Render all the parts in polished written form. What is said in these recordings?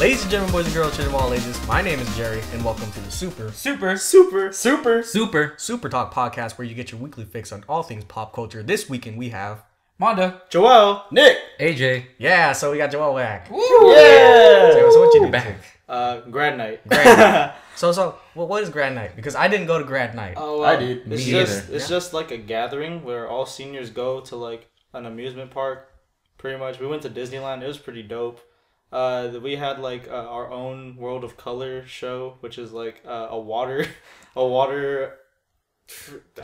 Ladies and gentlemen, boys and girls, children of all ages, my name is Jerry, and welcome to the Super Talk podcast, where you get your weekly fix on all things pop culture. This weekend we have Mondo, Joel, Nick, AJ. Yeah, so we got Joel back. Woo! Yeah. So what you do back? Grad night. Grad night. So what is grad night? Because I didn't go to grad night. Oh, I did. It's just like a gathering where all seniors go to like an amusement park. Pretty much, we went to Disneyland. It was pretty dope. We had like our own World of Color show, which is like a water. I don't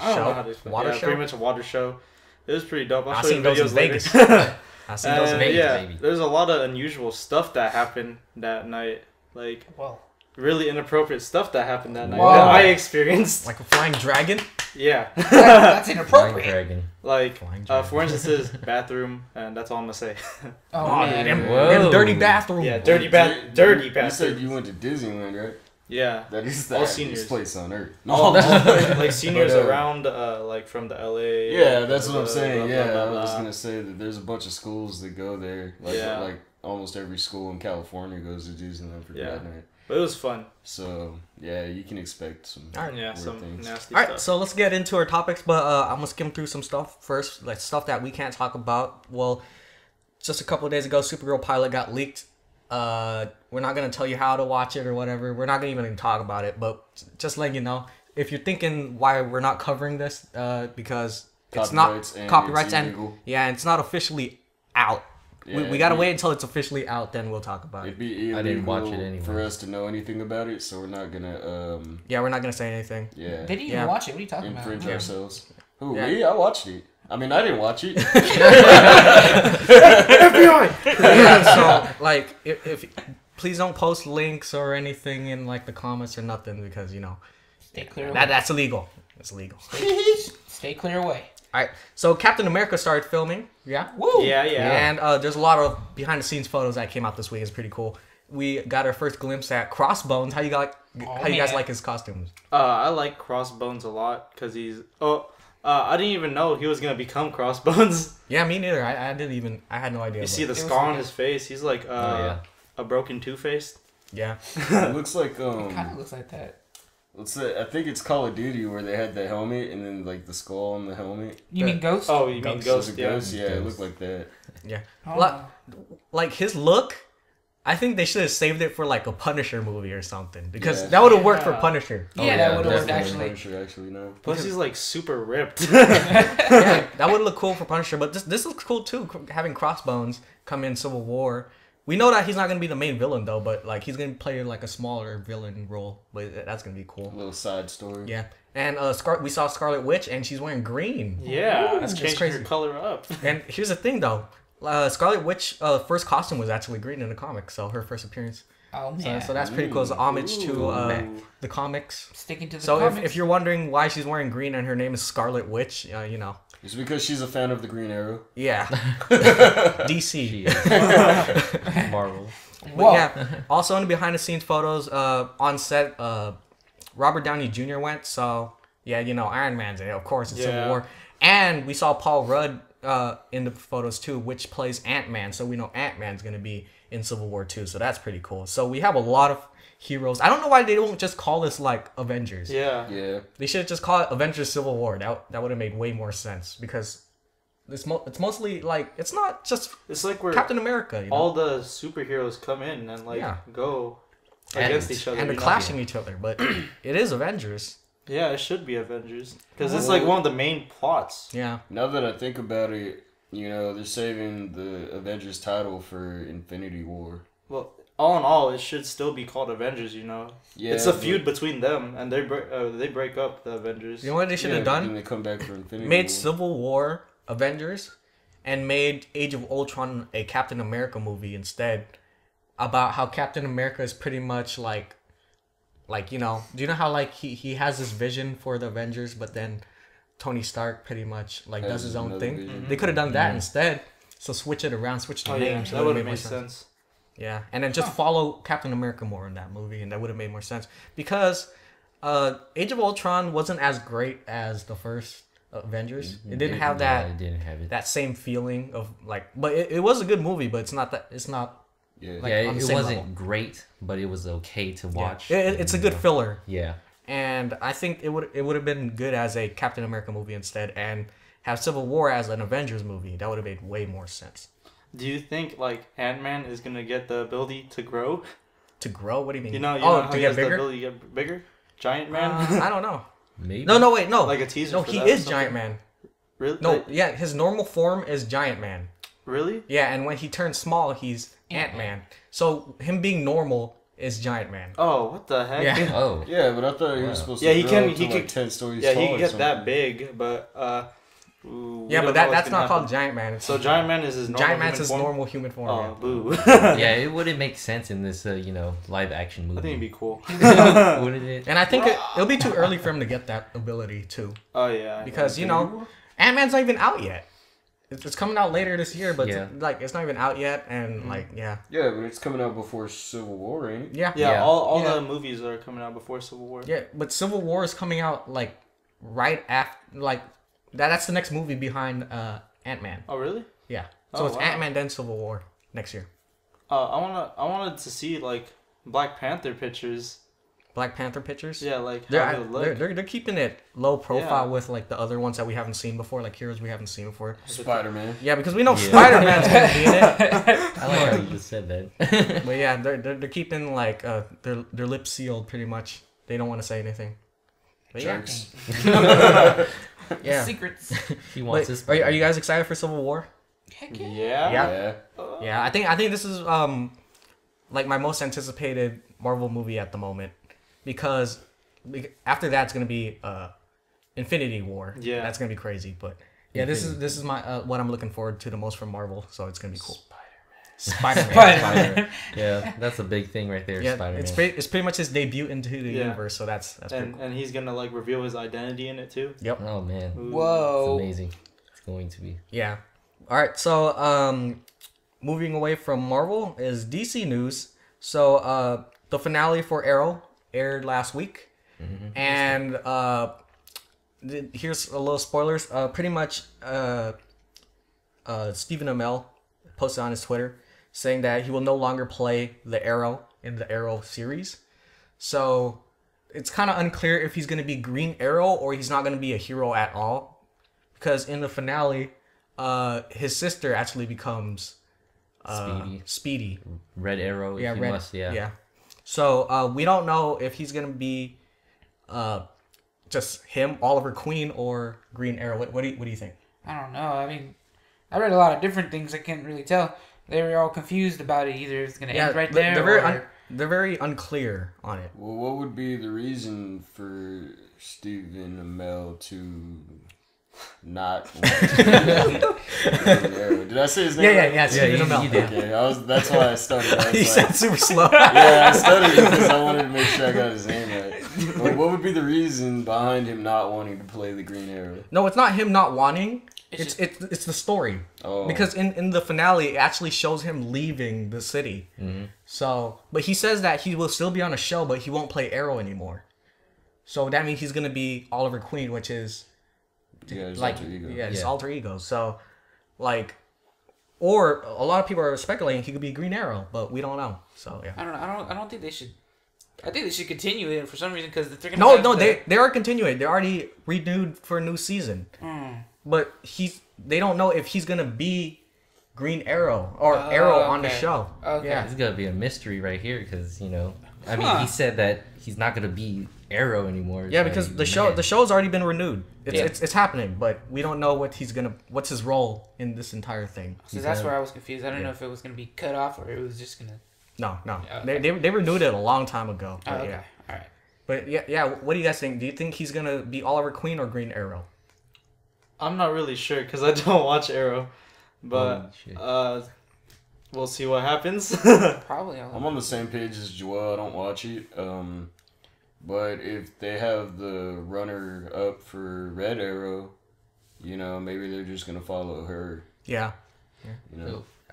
know how to explain. Water show? Pretty much a water show. It was pretty dope. I've seen those in Vegas. I've seen those in Vegas, yeah, baby. There's a lot of unusual stuff that happened that night. Like, really inappropriate stuff that happened that night that I experienced. Like a flying dragon? Yeah. that's inappropriate. Dragon. Like, for instance, bathroom, and that's all I'm gonna say. Oh, man. Them dirty bathroom. Yeah, dirty bathroom. You said you went to Disneyland, right? Yeah. That is all the seniors. happiest place on earth. All, like seniors But, around, like from the LA. Yeah, that's what I'm saying. blah, Yeah, blah, blah, I was blah. gonna say that there's a bunch of schools that go there. Like, Yeah. like almost every school in California goes to Disneyland for grad night. But it was fun. So yeah, you can expect some Yeah, weird some things. nasty All stuff. right, so let's get into our topics, but I'm gonna skim through some stuff first, like stuff that we can't talk about. Well, just a couple of days ago, Supergirl pilot got leaked. We're not gonna tell you how to watch it or whatever. We're not gonna even talk about it, but just letting you know, if you're thinking why we're not covering this, because it's not copyrights and it's not officially out. Yeah, we gotta wait until it's officially out, then we'll talk about it. It'd be I didn't watch it illegal anyway. for us to know anything about it, so we're not gonna Yeah, we're not gonna say anything. yeah They didn't even watch it. What are you talking infringe about? ourselves. Who Yeah. me? I watched it. I mean, I didn't watch it. Yeah, so like if please don't post links or anything in like the comments or nothing, because you know Stay clear away. that's illegal. It's illegal. Stay clear away. All right, so Captain America started filming. Yeah. Woo! Yeah. And there's a lot of behind the scenes photos that came out this week. It's pretty cool. We got our first glimpse at Crossbones. How you guys like his costumes? I like Crossbones a lot because he's. I didn't even know he was gonna become Crossbones. Yeah, me neither. I had no idea. You see the scar on his face. He's like a broken Two-Faced. Yeah. It looks like It kind of looks like that. let's say I think it's Call of Duty where they had the helmet and then like the skull on the helmet. You mean Ghost? Oh, you mean Ghost? Yeah. Ghost? Yeah, it looked like that. Yeah. Oh. Like his look, I think they should have saved it for like a Punisher movie or something, because Yeah. that would have worked for Punisher. Yeah, that would have worked Definitely. actually. Actually, no. Plus, he's like super ripped. Yeah, that would look cool for Punisher, but this looks cool too. Having Crossbones come in Civil War. We know that he's not gonna be the main villain though, but like he's gonna play like a smaller villain role. But that's gonna be cool. A little side story. Yeah, and we saw Scarlet Witch, and she's wearing green. Yeah, that's That's changing crazy. her color up. And here's the thing though, Scarlet Witch first costume was actually green in the comics, so her first appearance. Oh So, man. so that's pretty cool. It's an homage to the comics. Sticking to the So comics. if you're wondering why she's wearing green and her name is Scarlet Witch, you know, It's because she's a fan of the Green Arrow. yeah, DC. Marvel. But yeah, also in the behind the scenes photos, on set, Robert Downey Jr. went. So yeah, you know, Iron Man's in it, of course, it's Civil War. And we saw Paul Rudd in the photos too, which plays Ant-Man. So we know Ant-Man's gonna be in Civil War too. So that's pretty cool. So we have a lot of heroes. I don't know why they don't just call this like Avengers. Yeah. Yeah. They should just call it Avengers Civil War. That would have made way more sense, because it's mostly like, it's not just It's like where Captain America, you know? all the superheroes come in and like go against each other. and they're clashing each other, but it is Avengers. Yeah, it should be Avengers because it's like one of the main plots. Yeah. Now that I think about it, you know, they're saving the Avengers title for Infinity War. Well, all in all, it should still be called Avengers. You know, Yeah, it's a feud between them, and they break up the Avengers. You know what they should have Then done? they come back for Infinity Made War. Civil War Avengers, and made Age of Ultron a Captain America movie instead, about how Captain America is pretty much like, you know, do you know how like he has this vision for the Avengers, but then Tony Stark pretty much like does his own another thing. vision. They could have done that instead. So switch it around, switch the Oh yeah, names. that would have made sense. Yeah, and then just follow Captain America more in that movie, and that would have made more sense, because Age of Ultron wasn't as great as the first Avengers. It didn't have that It didn't have it. that same feeling of like, but it was a good movie, but it's not Yeah. Like, yeah, on the it same wasn't level. great, but it was okay to watch. It's a good filler. Yeah. And I think it would have been good as a Captain America movie instead, and have Civil War as an Avengers movie. That would have made way more sense. Do you think like Ant-Man is gonna get the ability to grow? To grow? What do you mean? You know oh, how to he get has the bigger? ability to get bigger? Giant Man? I don't know. Maybe. No, wait, no. Like a teaser No, for he that or is something? Giant Man. Really? No, Like, yeah, his normal form is Giant Man. really? Yeah, and when he turns small, he's Ant-Man. So him being normal is Giant Man. Oh, what the heck? Yeah. Oh. Yeah, but I thought he was supposed Yeah, to he grow can- up he to can- like 10 stories Yeah, tall he can or get something. that big, but we Yeah, don't but know what's that's gonna not called happen. Giant Man. It's So Giant Man is his normal Giant Man's human his form? normal human form. Oh, boo. Yeah, it wouldn't make sense in this, live action movie. I think it'd be cool. Wouldn't it? And I think it'll be too early for him to get that ability too, Oh yeah. because Ant-Man's not even out yet. It's coming out later this year, but Yeah. it's not even out yet, and Yeah, but it's coming out before Civil War, ain't it? yeah. Yeah, all Yeah. the movies are coming out before Civil War. Yeah, but Civil War is coming out like right after, like that's the next movie behind Ant-Man. Oh really? Yeah, so Oh, it's wow. Ant-Man then Civil War next year. I wanted to see like Black Panther pictures. Black Panther pictures. Yeah, like They're, how they look. they're keeping it low profile Yeah. with like the other ones that we haven't seen before, like heroes we haven't seen before. Spider-Man. Yeah, because we know Yeah. Spider-Man's gonna be in it. I like how you just said that. But yeah, they're keeping like their lips sealed pretty much. They don't want to say anything. But yeah, Jerks. yeah. Secrets. He wants Wait, his. are you guys excited for Civil War? Heck yeah. Yeah. Yeah. Yeah. Yeah, I think this is like my most anticipated Marvel movie at the moment, because after that it's gonna be Infinity War. Yeah. That's gonna be crazy. But yeah, this is my what I'm looking forward to the most from Marvel. So it's gonna be cool. Spider-Man. Spider-Man. Yeah, that's a big thing right there. Yeah, Spider-Man. it's pretty much his debut into the Yeah. universe. So that's pretty cool. And he's gonna like reveal his identity in it too. Yep. Oh man, Ooh. Whoa. it's amazing. It's going to be. Yeah. All right. So moving away from Marvel is DC news. So the finale for Arrow aired last week, and here's a little spoilers. Pretty much, Stephen Amell posted on his Twitter saying that he will no longer play the Arrow in the Arrow series. So it's kind of unclear if he's going to be Green Arrow or he's not going to be a hero at all, because in the finale, his sister actually becomes Speedy. Red Arrow. Yeah, if he Red. must, yeah. So we don't know if he's gonna be just him, Oliver Queen, or Green Arrow. What do you think? I don't know. I mean, I read a lot of different things. I can't really tell. They were all confused about it. Either it's gonna end right there, they're very unclear on it. Well, what would be the reason for Stephen Amell to not want to be Arrow? Did I say his name? Yeah. Stephen Amell. you did. Okay, that's why I started. I was He like, said super slow. yeah, I studied because I wanted to make sure I got his name right. But what would be the reason behind him not wanting to play the Green Arrow? No, it's not him not wanting. It's It's the story. Oh. Because in the finale, it actually shows him leaving the city. Mm-hmm. So, but he says that he will still be on a show, but he won't play Arrow anymore. So that means he's gonna be Oliver Queen, which is his like alter ego. his Yeah. alter ego. So, like, or a lot of people are speculating he could be Green Arrow, but we don't know. So yeah. I don't know. I don't think they should. I think they should continue it for some reason because they're gonna. No, have no, the- they are continuing. They're already renewed for a new season. But they don't know if he's gonna be Green Arrow or Arrow on the okay. show. Okay. Yeah. It's gonna be a mystery right here because I mean, he said that he's not gonna be Arrow anymore. Yeah, so, because man. the show's already been renewed. Yeah. It's happening, but we don't know what's his role in this entire thing. So that's where I was confused. I don't know if it was gonna be cut off or it was just gonna. No. Okay. They renewed it a long time ago. Oh, But okay. yeah. All right. But yeah. What do you guys think? Do you think he's gonna be Oliver Queen or Green Arrow? I'm not really sure because I don't watch Arrow, Holy but shit. we'll see what happens. Probably. I'm on the same page as Joel. I don't watch it. But if they have the runner up for Red Arrow, maybe they're just gonna follow her. Yeah.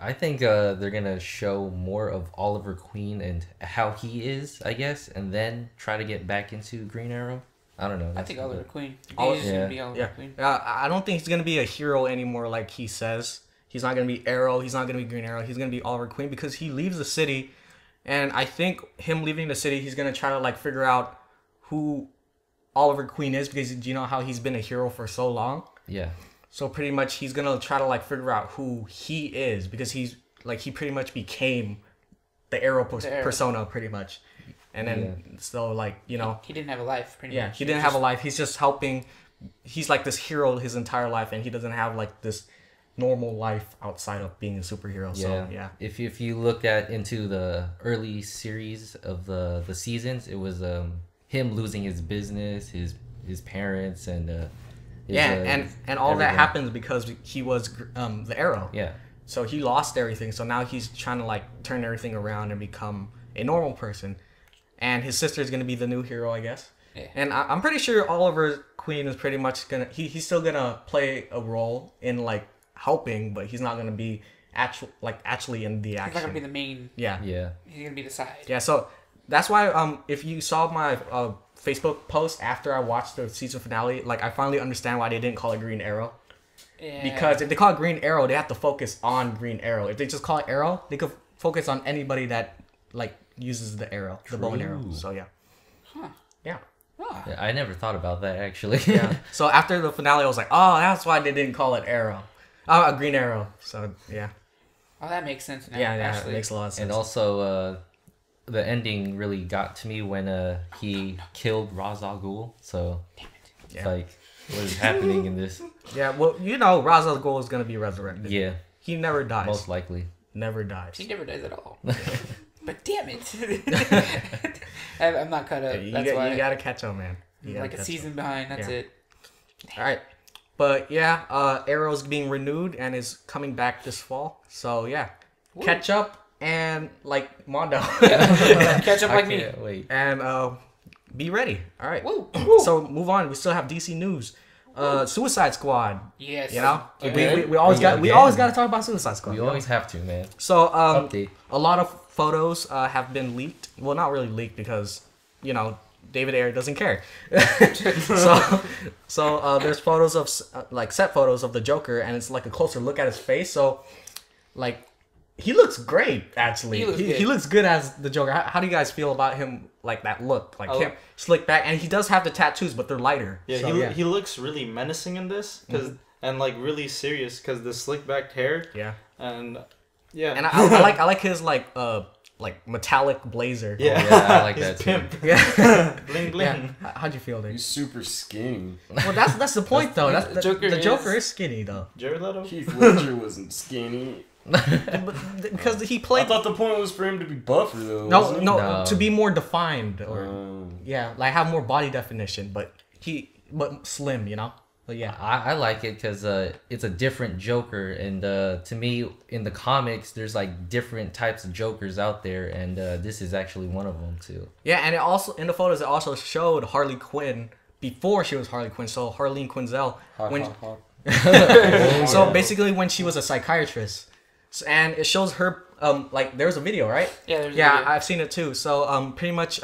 I think they're gonna show more of Oliver Queen and how he is, I guess, and then try to get back into Green Arrow. I don't know. I think Oliver Queen. Oliver- He's gonna be Oliver Yeah. Queen. I don't think he's gonna be a hero anymore, like he says. He's not gonna be Arrow. He's not gonna be Green Arrow. He's gonna be Oliver Queen because he leaves the city, and I think him leaving the city, he's gonna try to like figure out who Oliver Queen is because you know how he's been a hero for so long. Yeah. So pretty much he's gonna try to like figure out who he is because he pretty much became the Arrow persona pretty much, and then so like you know he didn't have a life. Pretty much. He didn't have a life. He's just helping. He's like this hero his entire life, and he doesn't have like this normal life outside of being a superhero. So yeah. If you look into the early series of the seasons, it was him losing his business, his parents, and and all that happens because he was the Arrow. Yeah. So he lost everything. So now he's trying to like turn everything around and become a normal person. And his sister is gonna be the new hero, I guess. Yeah. And I'm pretty sure Oliver Queen is pretty much gonna he's still gonna play a role in like helping, but he's not gonna be actually in the action. He's not gonna be the main. Yeah. Yeah. He's gonna be the side. Yeah. So that's why if you saw my Facebook post after I watched the season finale, like I finally understand why they didn't call it Green Arrow. Yeah. Because if they call it Green Arrow, they have to focus on Green Arrow. If they just call it Arrow, they could focus on anybody that like uses the arrow, the bow and arrow. So yeah. Huh. Yeah. Oh. Yeah, I never thought about that actually. Yeah. So after the finale, I was like, oh, that's why they didn't call it Arrow. A Green Arrow. So yeah. Oh, that makes sense now. Yeah, actually. it makes a lot of sense. And also, the ending really got to me when he killed Ra's al Ghul. So, like, what is happening in this? Yeah, well, you know, Ra's al Ghul is gonna be resurrected. Yeah. He never dies. Most likely. Never dies. He never dies at all. But damn it. I'm not caught up. Yeah, you gotta catch up, man. Like a season behind, that's it. Alright. But yeah, Arrow's being renewed and is coming back this fall. So yeah. Woo. Catch up and like Mondo. Catch up like me. Wait. And be ready. Alright. Woo. So move on. We still have DC news. Suicide Squad. Yes. You know? Okay. We always got to talk about Suicide Squad. We always have to, man. So Update. A lot of photos have been leaked. Well, not really leaked because, you know, David Ayer doesn't care. so there's photos of like set photos of the Joker, and it's like a closer look at his face. So like he looks great actually. He looks good as the Joker. How do you guys feel about him, like that look, like him slick back, and he does have the tattoos, but they're lighter. Yeah, so, he looks really menacing in this and like really serious because the slick backed hair. Yeah. And yeah. And I like his like metallic blazer. Yeah, I like that too. Pimp. Yeah. Bling bling. Yeah. How'd you feel, dude? He's super skinny. Well, that's the point though. That's the Joker is skinny though. Jared Leto. Heath Ledger wasn't skinny. Because he played. I thought the point was for him to be buffer though. No, to be more defined or like have more body definition, but slim, you know. But yeah, I like it because it's a different Joker, and to me, in the comics, there's like different types of Jokers out there, and this is actually one of them too. Yeah, and it also in the photos it also showed Harley Quinn before she was Harley Quinn, so Harleen Quinzel so basically when she was a psychiatrist, and it shows her like there's a video, right? Yeah, there's a video. I've seen it too. So pretty much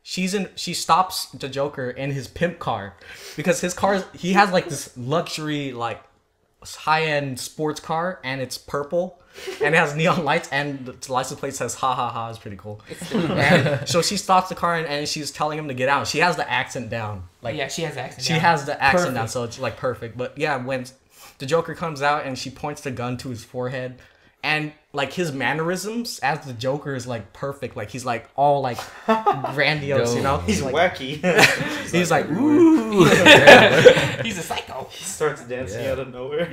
she stops the Joker in his pimp car because his car he has like this luxury like high-end sports car, and it's purple and it has neon lights, and the license plate says ha ha ha. It's pretty cool. And so she stops the car and she's telling him to get out. She has the accent down. Like yeah, she has the accent. She has the accent down, so it's like perfect. But yeah, when the Joker comes out and she points the gun to his forehead, and like his mannerisms as the Joker is like perfect. Like he's like all like grandiose, you know. He's like, wacky. he's like ooh. He's a psycho. He starts dancing out of nowhere.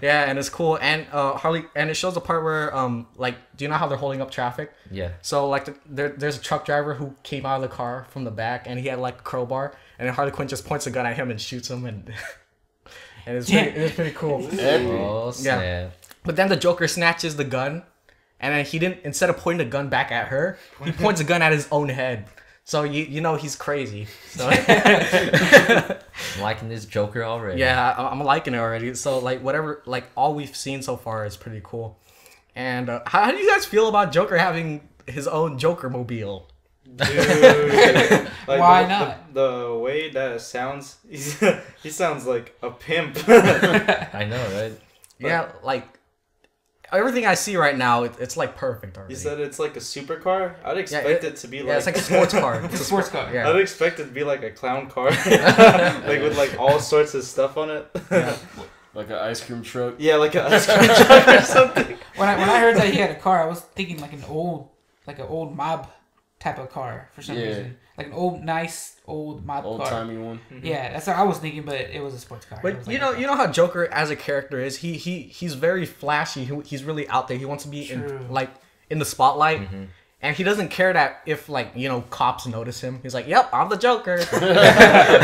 Yeah, and it's cool. And Harley, and it shows the part where like, do you know how they're holding up traffic? Yeah. So like there's a truck driver who came out of the car from the back, and he had like a crowbar, and then Harley Quinn just points a gun at him and shoots him, and it's pretty cool. Oh snap. Yeah. But then the Joker snatches the gun, and then instead of pointing the gun back at her, he points a gun at his own head. So you know he's crazy. So I'm liking this Joker already. Yeah, I'm liking it already. So like whatever, like all we've seen so far is pretty cool. And how do you guys feel about Joker having his own Joker mobile? Dude, like why not? The way that it sounds, he sounds like a pimp. I know, right? Yeah, like everything I see right now, it's like perfect already. You said it's like a supercar? I'd expect it to be like... Yeah, it's like a sports car. It's a sports car. Yeah. I'd expect it to be like a clown car. Like with like all sorts of stuff on it. Yeah. Like an ice cream truck. Yeah, like an ice cream truck or something. When I heard that he had a car, I was thinking like an old mob type of car for some reason. Like an old mob car. Old-timey one. Yeah, that's what I was thinking, but it was a sports car. But you know how Joker as a character is. He's very flashy. He's really out there. He wants to be in the spotlight, and he doesn't care that if cops notice him. He's like, "Yep, I'm the Joker.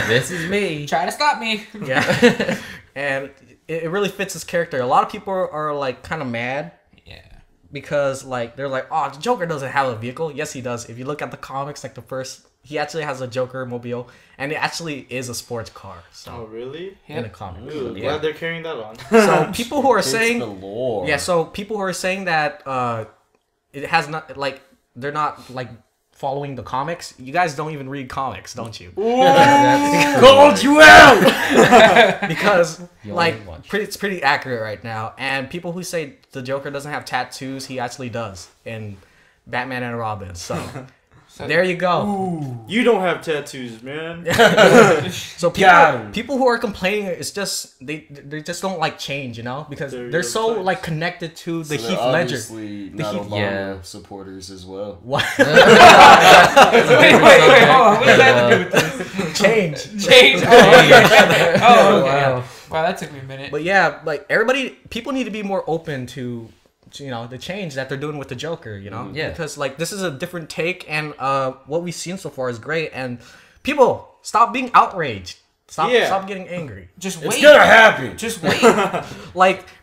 This is me. Try to stop me." Yeah, and it really fits his character. A lot of people are like kind of mad. Because they're like, oh, the Joker doesn't have a vehicle. Yes, he does. If you look at the comics, like he actually has a Joker mobile, and it actually is a sports car. So oh, really? in the comics. Ooh, glad they're carrying that on. So people who are saying the lore. Yeah, so people who are saying that it has not they're not following the comics. You guys don't even read comics, don't you? Called you out. Because it's pretty accurate right now. And people who say the Joker doesn't have tattoos, he actually does in Batman and Robin. So there you go. Ooh. You don't have tattoos, man. So people who are complaining, it's just they just don't like change, because they're so connected to the Heath Ledger. Obviously, not Obama supporters as well. What? Wait, hold on. What does that have to do with this? Change. Oh, okay. Wow, that took me a minute. But yeah, people need to be more open to the change that they're doing with the Joker, Yeah. Because this is a different take, and what we've seen so far is great, and people stop being outraged. Stop getting angry. Just wait. It's gonna happen. Just wait.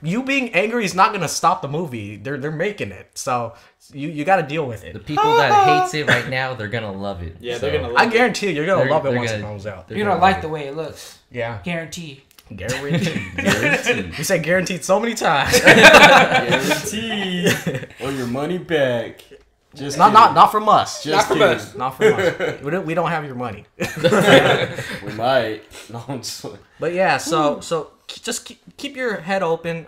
You being angry is not gonna stop the movie. They're making it, so you got to deal with it. The people that hates it right now, they're gonna love it. Yeah, so. they're gonna love I guarantee you're gonna love it once gonna- it comes out. You're gonna like the way it looks. Yeah, Guarantee. guaranteed. We said guaranteed so many times. Guaranteed. Or your money back. Just not from us. Just Not from us. Not from us. We don't have your money. We might. No, I'm just... But yeah, so just keep your head open.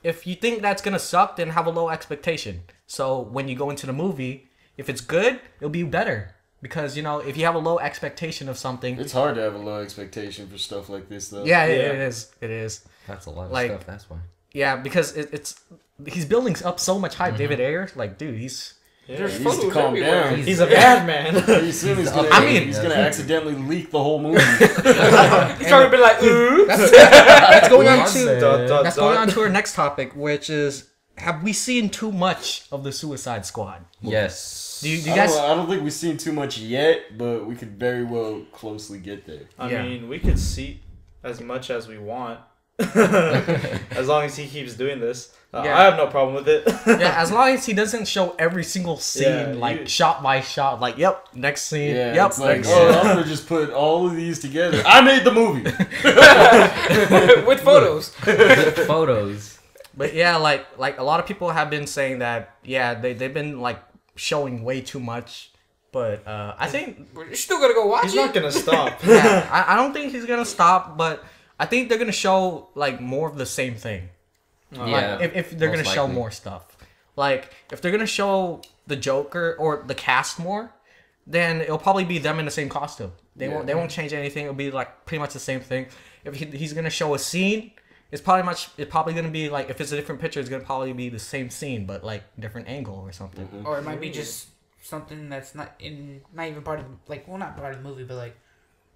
If you think that's gonna suck, then have a low expectation. So when you go into the movie, if it's good, it'll be better. Because if you have a low expectation of something, It's hard to have a low expectation for stuff like this, though. yeah, it is. It is. That's a lot of Like- stuff. That's why. Yeah, because he's building up so much hype. David Ayer, dude, he's. He needs to calm down. He's a bad man. Pretty soon he's gonna, he's gonna accidentally leak the whole movie. He's probably been like, ooh. That's going on to That's going on to our next topic, which is: have we seen too much of the Suicide Squad? Yes. Do you I guys? don't think we've seen too much yet, but we could very well closely get there. I Yeah. mean, we could see as much as we want. As long as he keeps doing this. Yeah. I have no problem with it. Yeah, as long as he doesn't show every single scene, Yeah, shot by shot, yep, next scene, Yeah, yep, it's like, next oh, scene. I'm gonna just put all of these together. I made the movie. With photos. Photos. But yeah, like a lot of people have been saying that, yeah, they've been showing way too much. But I think You're still gonna go watch He's it? not gonna stop. yeah, I don't think he's gonna stop, but I think they're gonna show more of the same thing. Yeah. If they're gonna most show likely. more stuff, if they're gonna show the Joker or the cast more, then it'll probably be them in the same costume. They won't change anything. It'll be pretty much the same thing. If he's gonna show a scene, it's probably gonna be if it's a different picture, it's gonna probably be the same scene but different angle or something. Or it might be just something that's not even part of not part of the movie, but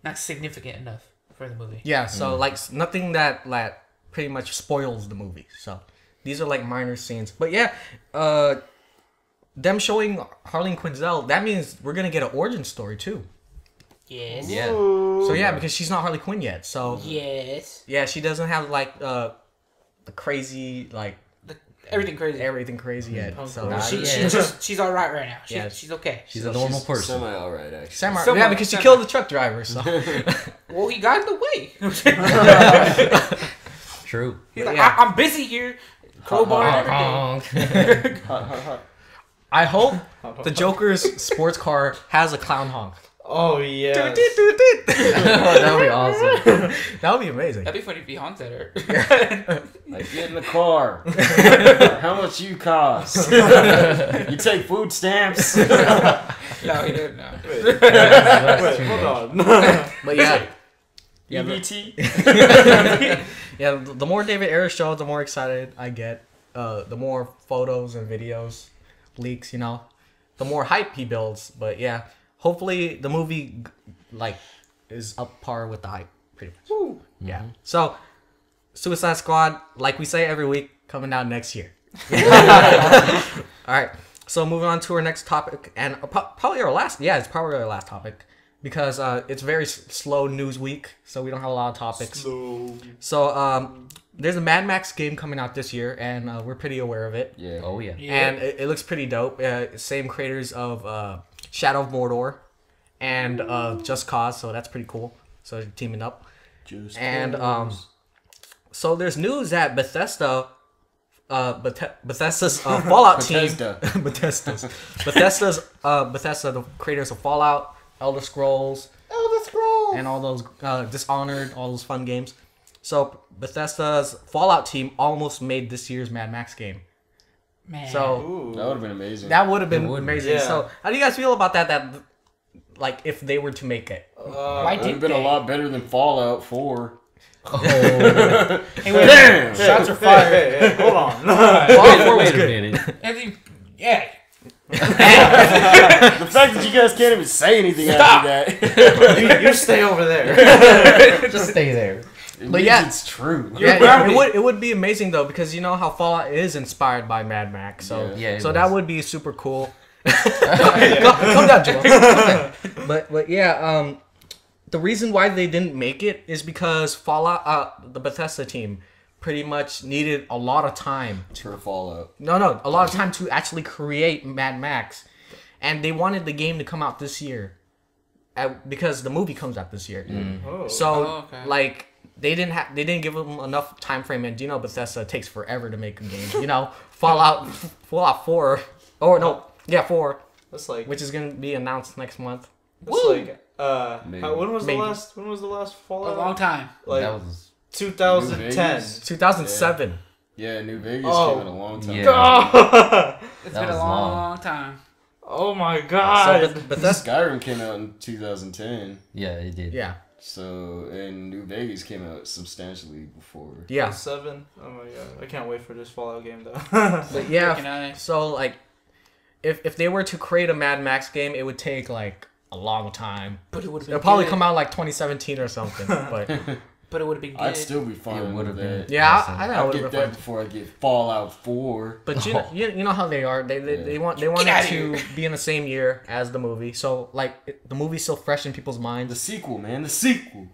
not significant enough for the movie. Yeah, so nothing that pretty much spoils the movie. So these are minor scenes. But yeah, them showing Harleen Quinzel, that means we're gonna get an origin story too. Yes. Yeah. So yeah, because she's not Harley Quinn yet. So Yes. yeah, she doesn't have the crazy Everything crazy. everything crazy yet. So Nah, She's all right now. Yeah. She's okay. She's a normal person. Semi alright, actually. Samurai, yeah, because she killed the truck driver. So Well, he got in the way. True. He's like, Yeah. I'm busy here. Crowbar and everything. Hot. I hope the Joker's sports car has a clown honk. Oh yeah. Toot, toot, toot, toot. That would be awesome. That would be amazing. That'd be funny if he honks at her. Like, get in the car. How much you cost? You take food stamps? No, he didn't. No. Wait, hold on. But yeah. Yeah, EBT? yeah, the more David Ayer shows, the more excited I get. The more photos and videos, leaks, you know, the more hype he builds. But yeah, hopefully the movie like is up par with the hype, pretty much. Woo. Yeah. So, Suicide Squad, like we say every week, coming out next year. All right. So moving on to our next topic, and probably our last. Yeah, it's probably our last topic because it's very slow news week, so we don't have a lot of topics. Slow. So there's a Mad Max game coming out this year, and we're pretty aware of it. Yeah. Oh yeah. And it looks pretty dope. Same creators of Shadow of Mordor and Just Cause, so that's pretty cool. So they're teaming up. Just And cause. so there's news that Bethesda's Fallout team, Bethesda, the creators of Fallout, Elder Scrolls, and all those Dishonored, all those fun games. So Bethesda's Fallout team almost made this year's Mad Max game. Man. So Ooh. That would have been amazing. that would have been It would. amazing. Yeah. So how do you guys feel about that? That like if they were to make it? Why It would have didn't been a they? lot better than Fallout 4. Oh. Hey, wait, Damn! shots are fired. Hey, hold on. Fallout 4 was Wait a good. minute. And he- yeah. The fact that you guys can't even say anything after that. you stay over there. Just stay there. It But means yeah. it's true. Yeah, it would be amazing though because you know how Fallout is inspired by Mad Max, so Yeah, it so was. that would be super cool. Calm down, Joel. Calm down. But yeah, the reason why they didn't make it is because Fallout, the Bethesda team, pretty much needed a lot of time. For Fallout. A lot of time to actually create Mad Max, and they wanted the game to come out this year, because the movie comes out this year. Oh. So Oh, okay. like they didn't give them enough time frame, and you know Bethesda takes forever to make a game. You know Fallout 4, or no, yeah 4, That's like which is gonna be announced next month. that's like Maybe. when was Maybe. the last A Fallout? long time. Like That was 2010. 2007. Yeah, New Vegas Oh. came in a long time. Yeah. It's That been a was long, long. time. Oh my So god. Bethesda, Skyrim came out in 2010. Yeah, it did. yeah, So, and New Vegas came out substantially before. yeah. 7. Oh my god. I can't wait for this Fallout game though. But yeah, Freaking nice. so like, if they were to create a Mad Max game, it would take like a long time. But it would have been It'll probably good. come out like 2017 or something. But But it would have been good. I'd still be It fine would with have been. that. yeah, Awesome. I know I'll it get would that before I get Fallout 4. But you know how they are. They want it outta to here. be in the same year as the movie. So like the movie's still fresh in people's The minds, sequel, man. The sequel.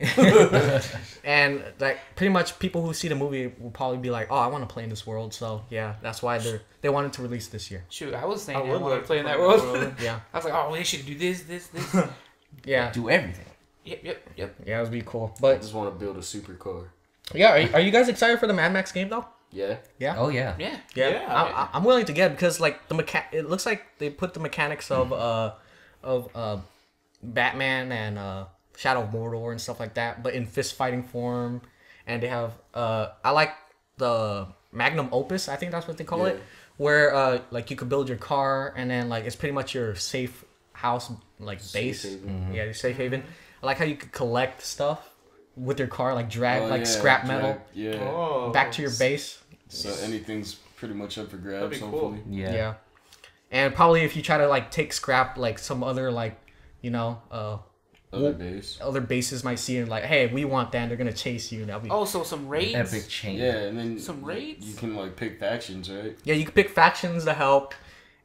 and like pretty much people who see the movie will probably be like, "Oh, I want to play in this world." So yeah, that's why they wanted to release this year. Shoot, I was saying I I would want like to play in to that play world. that world. Yeah, I was like, oh, they should do this. yeah, Do everything. Yep. yeah. It would be cool. I But just want to build a supercar. yeah, are you guys excited for the Mad Max game though? Yeah. Yeah. Oh yeah. Yeah. Yeah. I'm willing to get it because like it looks like they put the mechanics of Batman and Shadow of Mordor and stuff like that, but in fist fighting form, and they have I like the Magnum Opus, I think that's what they call Yeah. it, where like you could build your car and then like it's pretty much your safe house like base. haven. Yeah, your safe haven. I like how you could collect stuff with your car, like drag Oh, like yeah, scrap metal Yeah. Oh. back to your base. So anything's pretty much up for grabs, That'd be cool. hopefully. Yeah. Yeah. And probably if you try to like take scrap like some other like, you know, Other base. other bases might see and like, hey, we want that, and they're gonna chase you. And that'll be Also, some raids. Epic change. Yeah, and then Some raids? you can like pick factions, right? yeah, you can pick factions to help,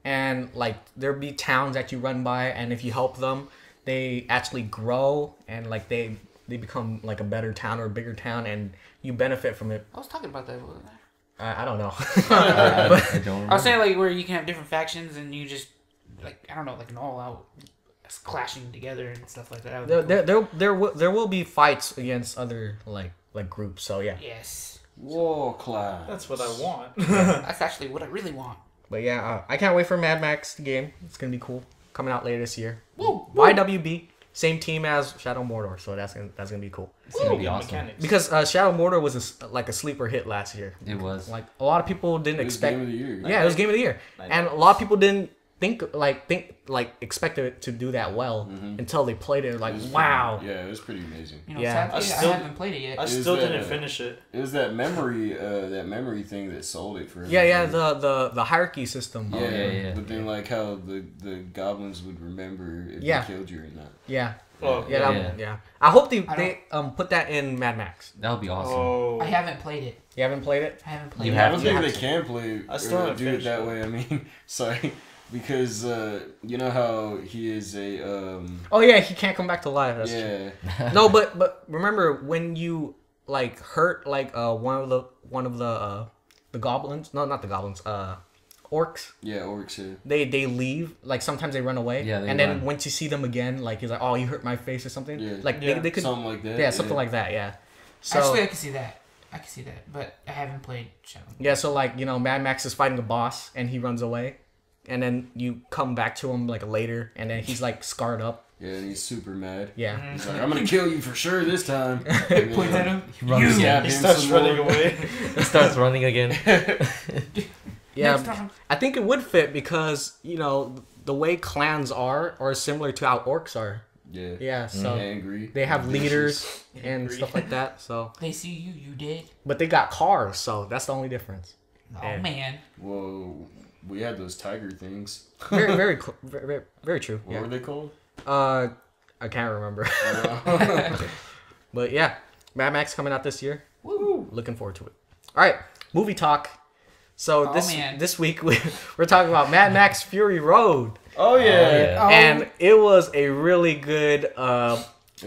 and like there'll be towns that you run by, and if you help them, they actually grow and like they become like a better town or a bigger town, and you benefit from it. I was talking about that. Wasn't I? I don't know. I don't remember. I was saying like where you can have different factions and you just like I don't know like an all out clashing together and stuff like that. That would be cool. there will be fights against other like groups. So yeah. Yes, War class. That's what I want. that's actually what I really want. But yeah, I can't wait for Mad Max the game. It's gonna be cool. Coming out later this year. Woo! YWB. same team as Shadow Mordor, so that's gonna be cool. It's gonna be Good awesome. mechanics. Because Shadow Mordor was like a sleeper hit last year. It was. Like a lot of people didn't It was expect. game of the year. Yeah, it was game of the year, and a lot of people didn't expect it to do that well until they played it. Like, It was wow. pretty- yeah, it was pretty amazing. You know, Yeah. sadly, I still- I haven't played it yet. I Is still that didn't a- finish it. It was that memory thing that sold it for. Yeah, everybody. the hierarchy system. Yeah, yeah. But then like how the goblins would remember if Yeah. they killed you or not. Yeah, Oh, yeah, Yeah. yeah. I hope they I put that in Mad Max. That would be awesome. Oh. I haven't played it. You haven't played it? I haven't played You it. I have don't to. think have they to. can play I still or haven't do it finished that it. way. I mean, sorry, because you know how he is a Oh yeah, he can't come back to life. That's true. yeah. No, but remember when you like hurt like one of the goblins? No, not the goblins. Orcs. Yeah, orcs. Yeah. They leave. Like sometimes they run away. Yeah, they and then run. once you see them again, like he's like, oh, you hurt my face or something. Yeah. Like Yeah. they could. Something like that. Yeah, something like that. Yeah. So Actually, I can see that. I can see that, but I haven't played Shadow. yeah, so like Mad Max is fighting a boss and he runs away, and then you come back to him like later, and then he's like scarred up. Yeah, and he's super mad. Yeah. He's like, I'm gonna kill you for sure this time. And Point at him. He runs. stab He him starts some running more. away. He starts running again. Yeah. Next time. I think it would fit because the way clans are similar to how orcs are. Yeah. Yeah. So Angry. they have vicious. leaders and Angry. stuff like that. So, They see you, you dead. but they got cars, so that's the only difference. Oh Yeah. man. Well, we had those tiger things. Very, very, very, very true. What Yeah. were they called? I can't remember. But yeah, Mad Max coming out this year. Woo. Looking forward to it. All right, movie talk. So Oh, this man. this week we're talking about Mad Max Fury Road, Oh yeah. Oh. and it was a really good It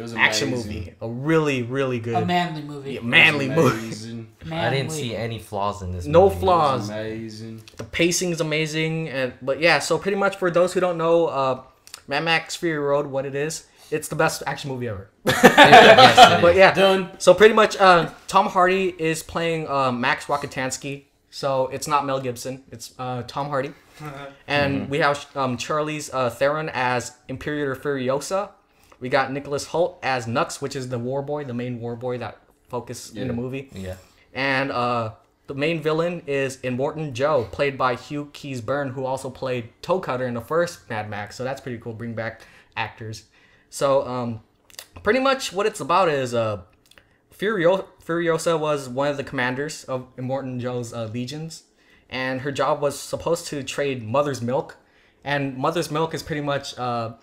was action amazing. movie. A really, really good A manly movie. yeah, It was manly movie. amazing. I didn't Manly. see any flaws in this. No movie. It was flaws. amazing. The pacing is amazing, but yeah. So pretty much for those who don't know, Mad Max Fury Road, what it is, it's the best action movie ever. Yes, it But is. yeah, Done. so pretty much, Tom Hardy is playing Max Rockatansky. So it's not Mel Gibson. It's Tom Hardy. And we have Charlize Theron as Imperator Furiosa. We got Nicholas Hoult as Nux, which is the war boy, the main war boy that focused in the Yeah. movie. Yeah. And the main villain is Immortan Joe, played by Hugh Keys-Byrne, who also played Toe Cutter in the first Mad Max. So that's pretty cool. Bring back actors. So pretty much what it's about is Furiosa was one of the commanders of Immortan Joe's legions, and her job was supposed to trade mother's milk. And mother's milk is pretty much, or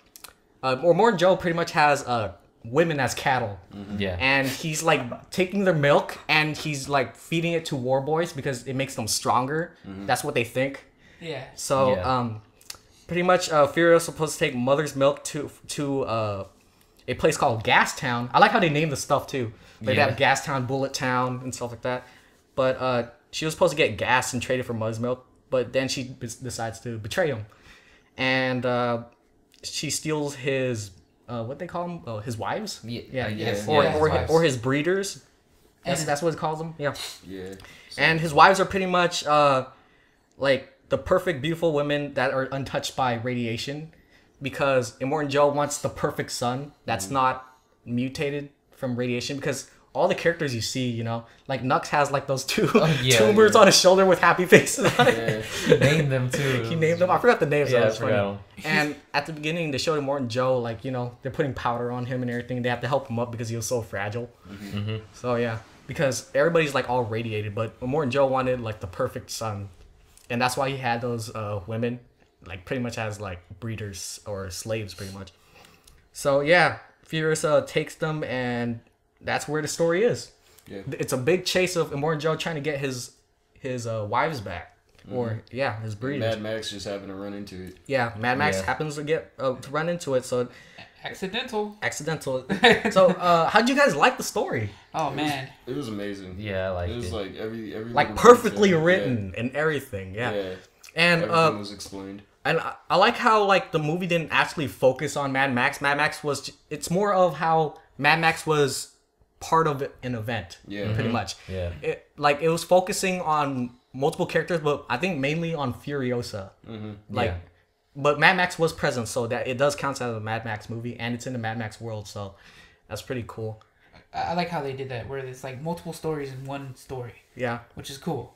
Immortan Joe pretty much has women as cattle. Yeah. And he's like taking their milk and he's like feeding it to war boys because it makes them stronger. That's what they think. Yeah. So Yeah. pretty much Furio is supposed to take mother's milk to a place called Gastown. I like how they name the stuff too. Like Yeah. they have Gastown, Bullet Town, and stuff like that. But she was supposed to get gas and trade it for mother's milk, but then she decides to betray him. And she steals his what they call them? Oh, his wives? Yeah, I guess. Or, Yeah. or, Wives. or his breeders. And- That's what it calls them. Yeah. Yeah. And his wives are pretty much like the perfect, beautiful women that are untouched by radiation, because Immortan Joe wants the perfect son that's not mutated from radiation. Because all the characters you see, like Nux has like those two yeah, tumors yeah. on his shoulder with happy faces on it. Yeah. He named them too. He named them. I forgot the names. Yeah, so I it's funny. forgot. And at the beginning, they showed Immortan Joe, like, they're putting powder on him and everything. They have to help him up because he was so fragile. So, yeah. Because everybody's, like, all radiated. But Immortan Joe wanted, like, the perfect son. And that's why he had those women, like, pretty much as, like, breeders or slaves, pretty much. So, yeah. Furiosa takes them, and that's where the story is. Yeah. It's a big chase of Immortan Joe trying to get his wives back. Or, his breeders. Mad Max just happened to run into it. Yeah, Mad Max Yeah. happens to get to run into it, so Accidental. accidental. So, how'd you guys like the story? Oh man. It was amazing. Yeah, I liked It was it. like every Like little perfectly detail. written and everything. Yeah, Yeah. and Everything was explained. I like how like the movie didn't actually focus on Mad Max. Mad Max it's more of how Mad Max was part of an event. Yeah. pretty much. Yeah. It was focusing on multiple characters, but I think mainly on Furiosa. Like. Yeah. but Mad Max was present, so that it does count as a Mad Max movie, and it's in the Mad Max world, so that's pretty cool. I like how they did that, where it's like multiple stories in one story, Yeah, which is cool.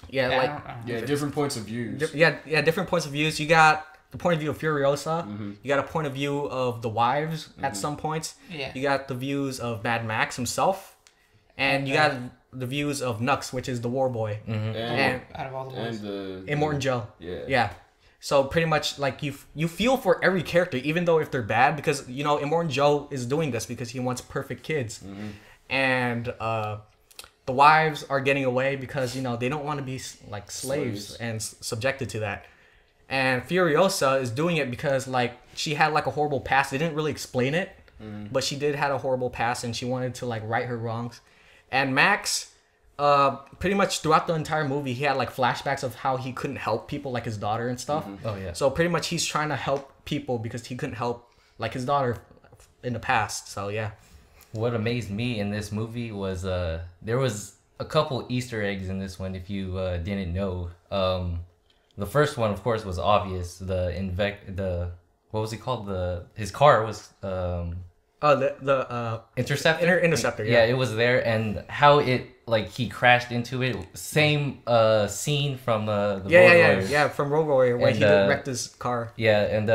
yeah, I like don't know. Yeah, different points of views. yeah, different points of views. You got the point of view of Furiosa. You got a point of view of the wives at some points. Yeah. You got the views of Mad Max himself, and you got the views of Nux, which is the war boy, and Out of all the ones. And Immortan Joe. Yeah. Yeah. So pretty much like you feel for every character, even though if they're bad, because you know Immortan Joe is doing this because he wants perfect kids, and the wives are getting away because you know they don't want to be like slaves and subjected to that. And Furiosa is doing it because like she had like a horrible past. They didn't really explain it, but she did had a horrible past and she wanted to like right her wrongs. And Max, pretty much throughout the entire movie, he had like flashbacks of how he couldn't help people like his daughter and stuff. Oh yeah. So pretty much he's trying to help people because he couldn't help like his daughter in the past. So yeah. What amazed me in this movie was there was a couple Easter eggs in this one. If you didn't know, the first one, of course, was obvious. The what was he called? His car was The Interceptor. Interceptor. Yeah, it was there, and how it like he crashed into it. Same scene from the Road Warrior. Yeah, from Road Warrior when And, he wrecked his car. Yeah, and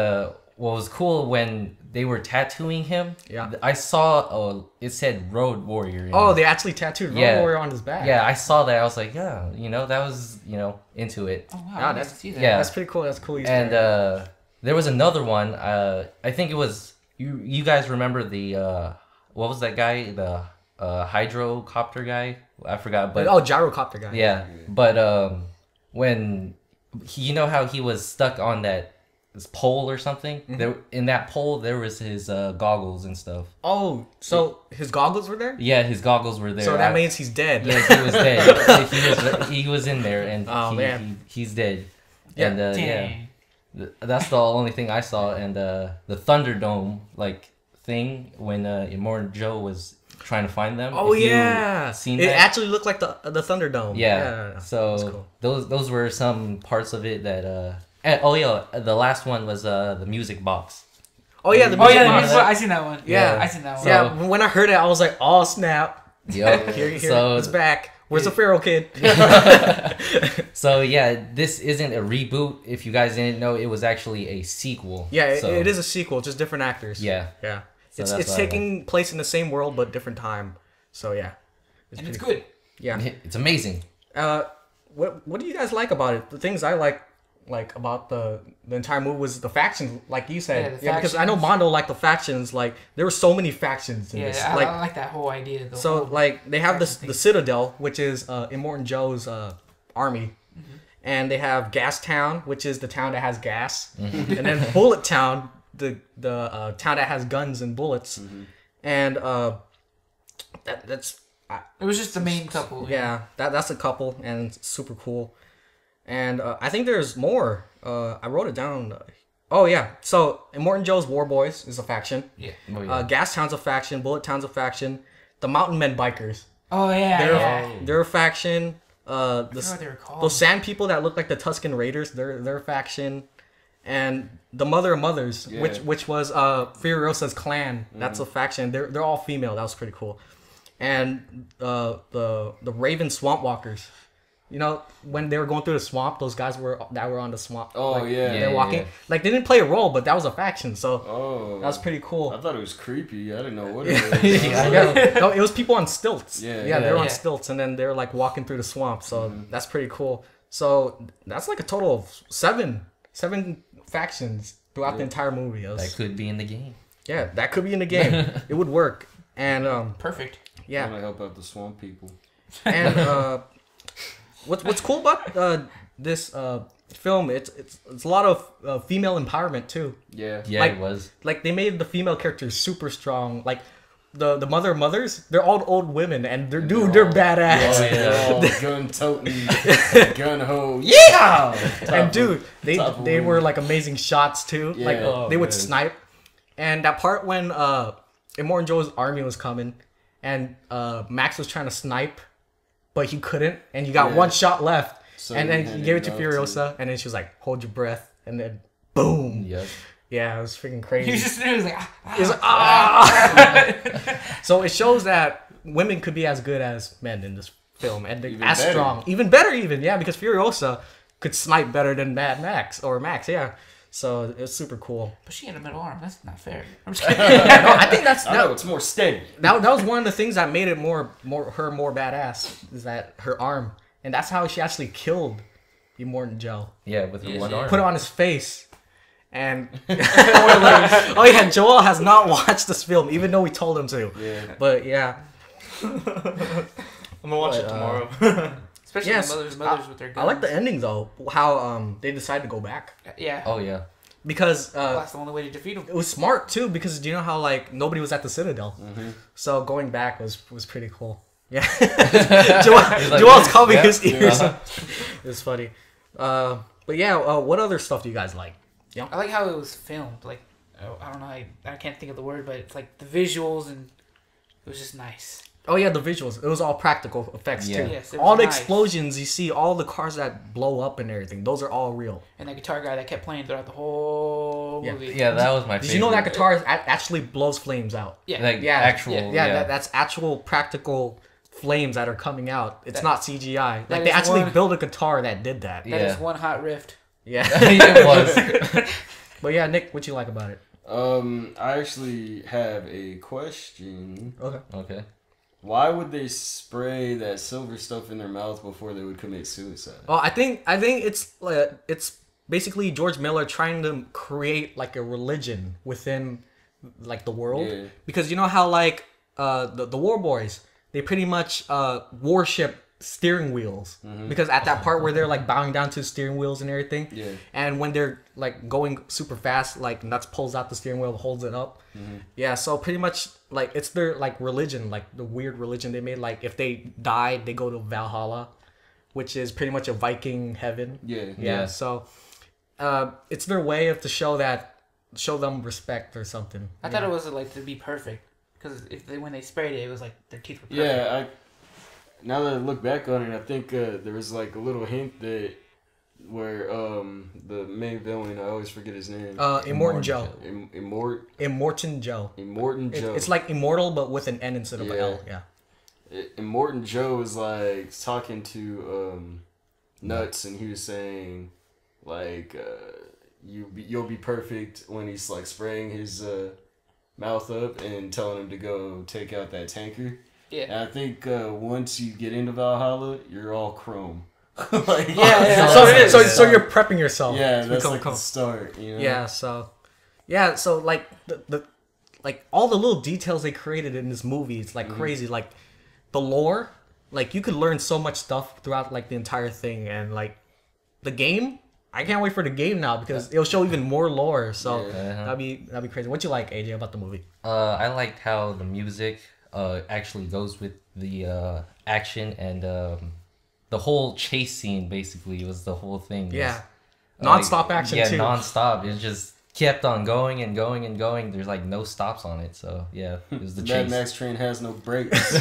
what was cool when they were tattooing him. Yeah. I saw it said Road Warrior. in Oh, it. they actually tattooed Road Yeah. Warrior on his back. Yeah, I saw that. I was like, yeah, that was into it. Oh wow, Yeah, I that's- didn't see that. yeah. That's pretty cool. That's cool. Easter And egg. there was another one. I think it was you guys remember the what was that guy, the hydrocopter guy? I forgot, but gyrocopter guy. yeah, but when you know how he was stuck on this pole or something, there in that pole there was his goggles and stuff. Oh, so his goggles were there. Yeah, his goggles were there. So that means he's dead. yeah, he was dead. he was in there, and Oh, man. he's dead. Yeah. And yeah. Dang. That's the only thing I saw, and the Thunderdome like thing when Immortan Joe was trying to find them. Oh If you yeah, seen it that? actually looked like the Thunderdome. Yeah. So That's cool. those were some parts of it that. Oh yeah, the last one was the music box. Oh yeah, the Oh music yeah, the box. music box. I seen that one. Yeah. I seen that one. Yeah, when I heard it, I was like, "Oh snap! Yep. Here, So it's back. Where's the Pharaoh kid?" So yeah, this isn't a reboot. If you guys didn't know, it was actually a sequel. Yeah, So, it is a sequel, just different actors. Yeah. yeah. So It's that's it's why I taking place in the same world but different time. So yeah, And it's pretty- good. Yeah. It's amazing. What do you guys like about it? The things I like about the entire movie was the factions, like you said. Yeah, the Because I know factions. Mondo liked the factions. Like there were so many factions in Yeah, this. I Like like that whole idea. so, like they have the Citadel, which is Immortan Joe's army, and they have Gas Town, which is the town that has gas, and then Bullet Town, the town that has guns and bullets, and that's it was just the main couple. yeah, that's a couple, and it's super cool. And I think there's more. I wrote it down. Oh yeah, so Immortan Joe's War Boys is a faction. Yeah. Oh, yeah. Gas Town's a faction. Bullet Town's a faction. The Mountain Men Bikers. Oh yeah. They're a faction. I forgot what they were called. Those sand people that look like the Tuscan Raiders, they're a faction. And the Mother of Mothers, Yeah. which was Furiosa's clan, that's a faction. They're all female. That was pretty cool. And the Raven Swamp Walkers. You know, when they were going through the swamp, those guys were on the swamp. Oh, like, yeah. they're Yeah, walking. yeah. Like they didn't play a role, but that was a faction. So Oh. that was pretty cool. I thought it was creepy. I didn't know what it was. Yeah, no, it was people on stilts. Yeah, yeah, they were on yeah. stilts, and then they're like walking through the swamp. So that's pretty cool. So that's like a total of seven factions throughout the entire movie. It was- That could be in the game. yeah, that could be in the game. It would work. And Perfect. I yeah, want to help out the swamp people. and what's cool about this film? It's a lot of female empowerment too. Yeah. Yeah, Like- it was. Like they made the female characters super strong. Like the Mother of Mothers, they're all old women, and they're badass. Oh, yeah. All gun toting, gun ho. Yeah. And dude, they top of were women. like amazing shots too. Yeah. Like Oh, they would man. snipe. And that part when Immortan Joe's army was coming, and Max was trying to snipe, but he couldn't, and you got Yeah. one shot left. So and you then had he gave it to enough Furiosa, and then she was like, "Hold your breath," and then boom. Yep. Yeah, it was freaking He crazy. was just there. He was like, He was like, ah. So it shows that women could be as good as men in this film, and they're Even as better. strong, even better, yeah, because Furiosa could snipe better than Mad Max or Max, yeah. So it's super cool. but she had a middle arm. That's not fair. I'm just kidding. No, I think I know it's more steady. that was one of the things that made it more badass, is that her arm, and that's how she actually killed Immortan Joe. Yeah, with the one yeah. arm. Put it on his face. And oh yeah, Joel has not watched this film, even though we told him to. Yeah. But yeah, I'm gonna watch it tomorrow. Especially yes, the mothers with their guns. I like the ending though. How they decided to go back Yeah. Oh yeah. because That's the only way to defeat them. it was smart too. Because do you know how like nobody was at the Citadel, so going back was pretty cool. Yeah, Joel's covering his ears. It's funny. But yeah, what other stuff do you guys like? I like how it was filmed. Like, I don't know, I can't think of the word, but it's like the visuals and it was just nice. Oh yeah, the visuals. It was all practical effects Yeah. too. Yes, it All was the nice. explosions you see, all the cars that blow up and everything. Those are all real. And that guitar guy that kept playing throughout the whole Yeah. movie. Yeah, that was my favorite. Did you know that guitar actually blows flames out? Yeah. Like Yeah, actual. Yeah, that's actual practical flames that are coming out. It's not CGI. that Like they is actually one- built a guitar that did that. That is Yeah. one hot rift. Yeah. it was. But yeah, Nick, what you like about it? I actually have a question. Okay. Okay. Why would they spray that silver stuff in their mouth before they would commit suicide? Well, I think it's basically George Miller trying to create like a religion within like the world, Yeah. because you know how like the War Boys, they pretty much worship steering wheels, because at that part where they're like bowing down to steering wheels and everything, Yeah. and when they're like going super fast, like Nuts pulls out the steering wheel, holds it up. Yeah, so pretty much like it's their like religion, like the weird religion they made. Like if they die, they go to Valhalla, which is pretty much a Viking heaven. Yeah. Yeah. So it's their way of to show them respect or something. I thought it was like to be perfect. Because when they sprayed it, it was like their teeth were perfect. Yeah, now that I look back on it, I think there was like a little hint that where the main villain, I always forget his name. Immortan Joe. Immortan Joe. Joe. It's like immortal, but with an N instead of an L. Yeah. Immortan Joe was like talking to Nuts, and he was saying like you'll be perfect when he's like spraying his mouth up and telling him to go take out that tanker. Yeah. And I think once you get into Valhalla, you're all chrome. Like, Yeah. So you're prepping yourself. yeah, to that's become like calm. the start. You know? Yeah. So like the like all the little details they created in this movie, it's like crazy. Like the lore, like you could learn so much stuff throughout like the entire thing, and like the game. I can't wait for the game now because it'll show even more lore. So that'd be crazy. What you like, AJ, about the movie? I liked how the music actually goes with the action, and the whole chase scene basically was the whole thing. Yeah. Like, Non-stop action yeah, too. non-stop. It just kept on going and going and going. There's like no stops on it. So yeah, it was the Mad chase. Max train has no brakes.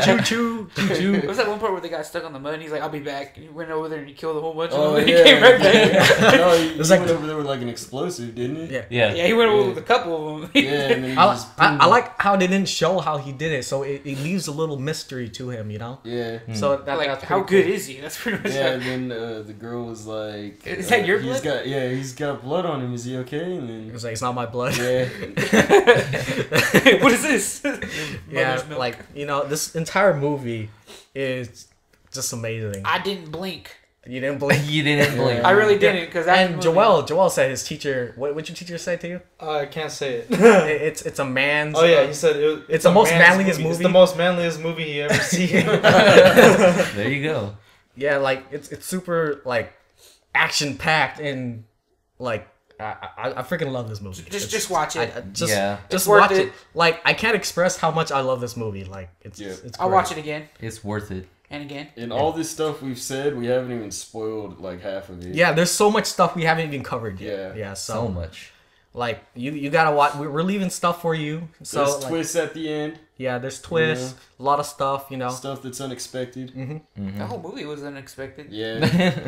Choo choo. There was that one part where they got stuck on the mud and he's like, I'll be back. And he went over there and he killed a whole bunch Oh of them. yeah, And he came right back. no, he was like- went over there with like an explosive, didn't he? Yeah. Yeah. Yeah, he went over with a couple of them. Yeah, and then he I, just I like how they didn't show how he did it, so it leaves a little mystery to him, you know. yeah. So that, Like, that's how pretty good is he? That's pretty much Yeah, it. and then the girl was like, Is that your he's blood? he's got blood on him. Is he okay? And Cool. then It's like it's not my blood. yeah, What is this? Yeah, Mother's milk. like you know, this entire movie is just amazing. I didn't blink. You didn't believe. You didn't blink. I really didn't because And Joel said his teacher. What your teacher say to you? I can't say it. It's a man's. Oh yeah, he said it's the a most man's manliest movie? It's the most manliest movie he ever seen. There you go. Yeah, like it's super like action packed and like I freaking love this movie. Just watch it. Just Yeah. just It's worth watch it. it. Like I can't express how much I love this movie. Like it's I'll great. watch it again It's worth it. and again. and all this stuff we've said, we haven't even spoiled like half of it. Yeah, there's so much stuff we haven't even covered yet. Yeah. Yeah, So so much. Like you gotta watch. We're leaving stuff for you. So There's twists at the end. Yeah, there's twists, a lot of stuff. Stuff that's unexpected. The whole movie was unexpected. Yeah.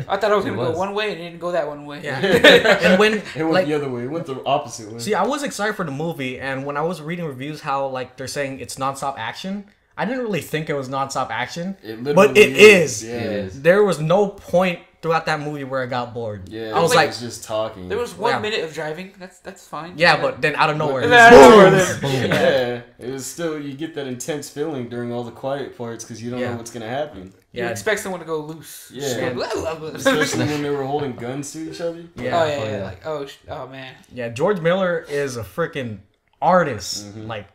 I thought I was gonna go one way and it didn't go that one way. Yeah, and when It went the other way. It went the opposite way. see, I was excited for the movie, and when I was reading reviews, how like they're saying it's nonstop action. I didn't really think it was nonstop action, but it is. Yeah. It is. There was no point throughout that movie where I got bored. Yeah. I was like- like, It's just talking. There was 1 Yeah. minute of driving. That's fine. yeah, but then out of nowhere, Yeah. it's boom. Yeah. It was still, you get that intense feeling during all the quiet parts because you don't Yeah. know what's going to happen. You Yeah, expect someone to go loose. Yeah. Blah, blah, blah. Especially when they were holding guns to each other. yeah. Oh yeah, yeah. like oh man. Yeah, George Miller is a freaking artist. Like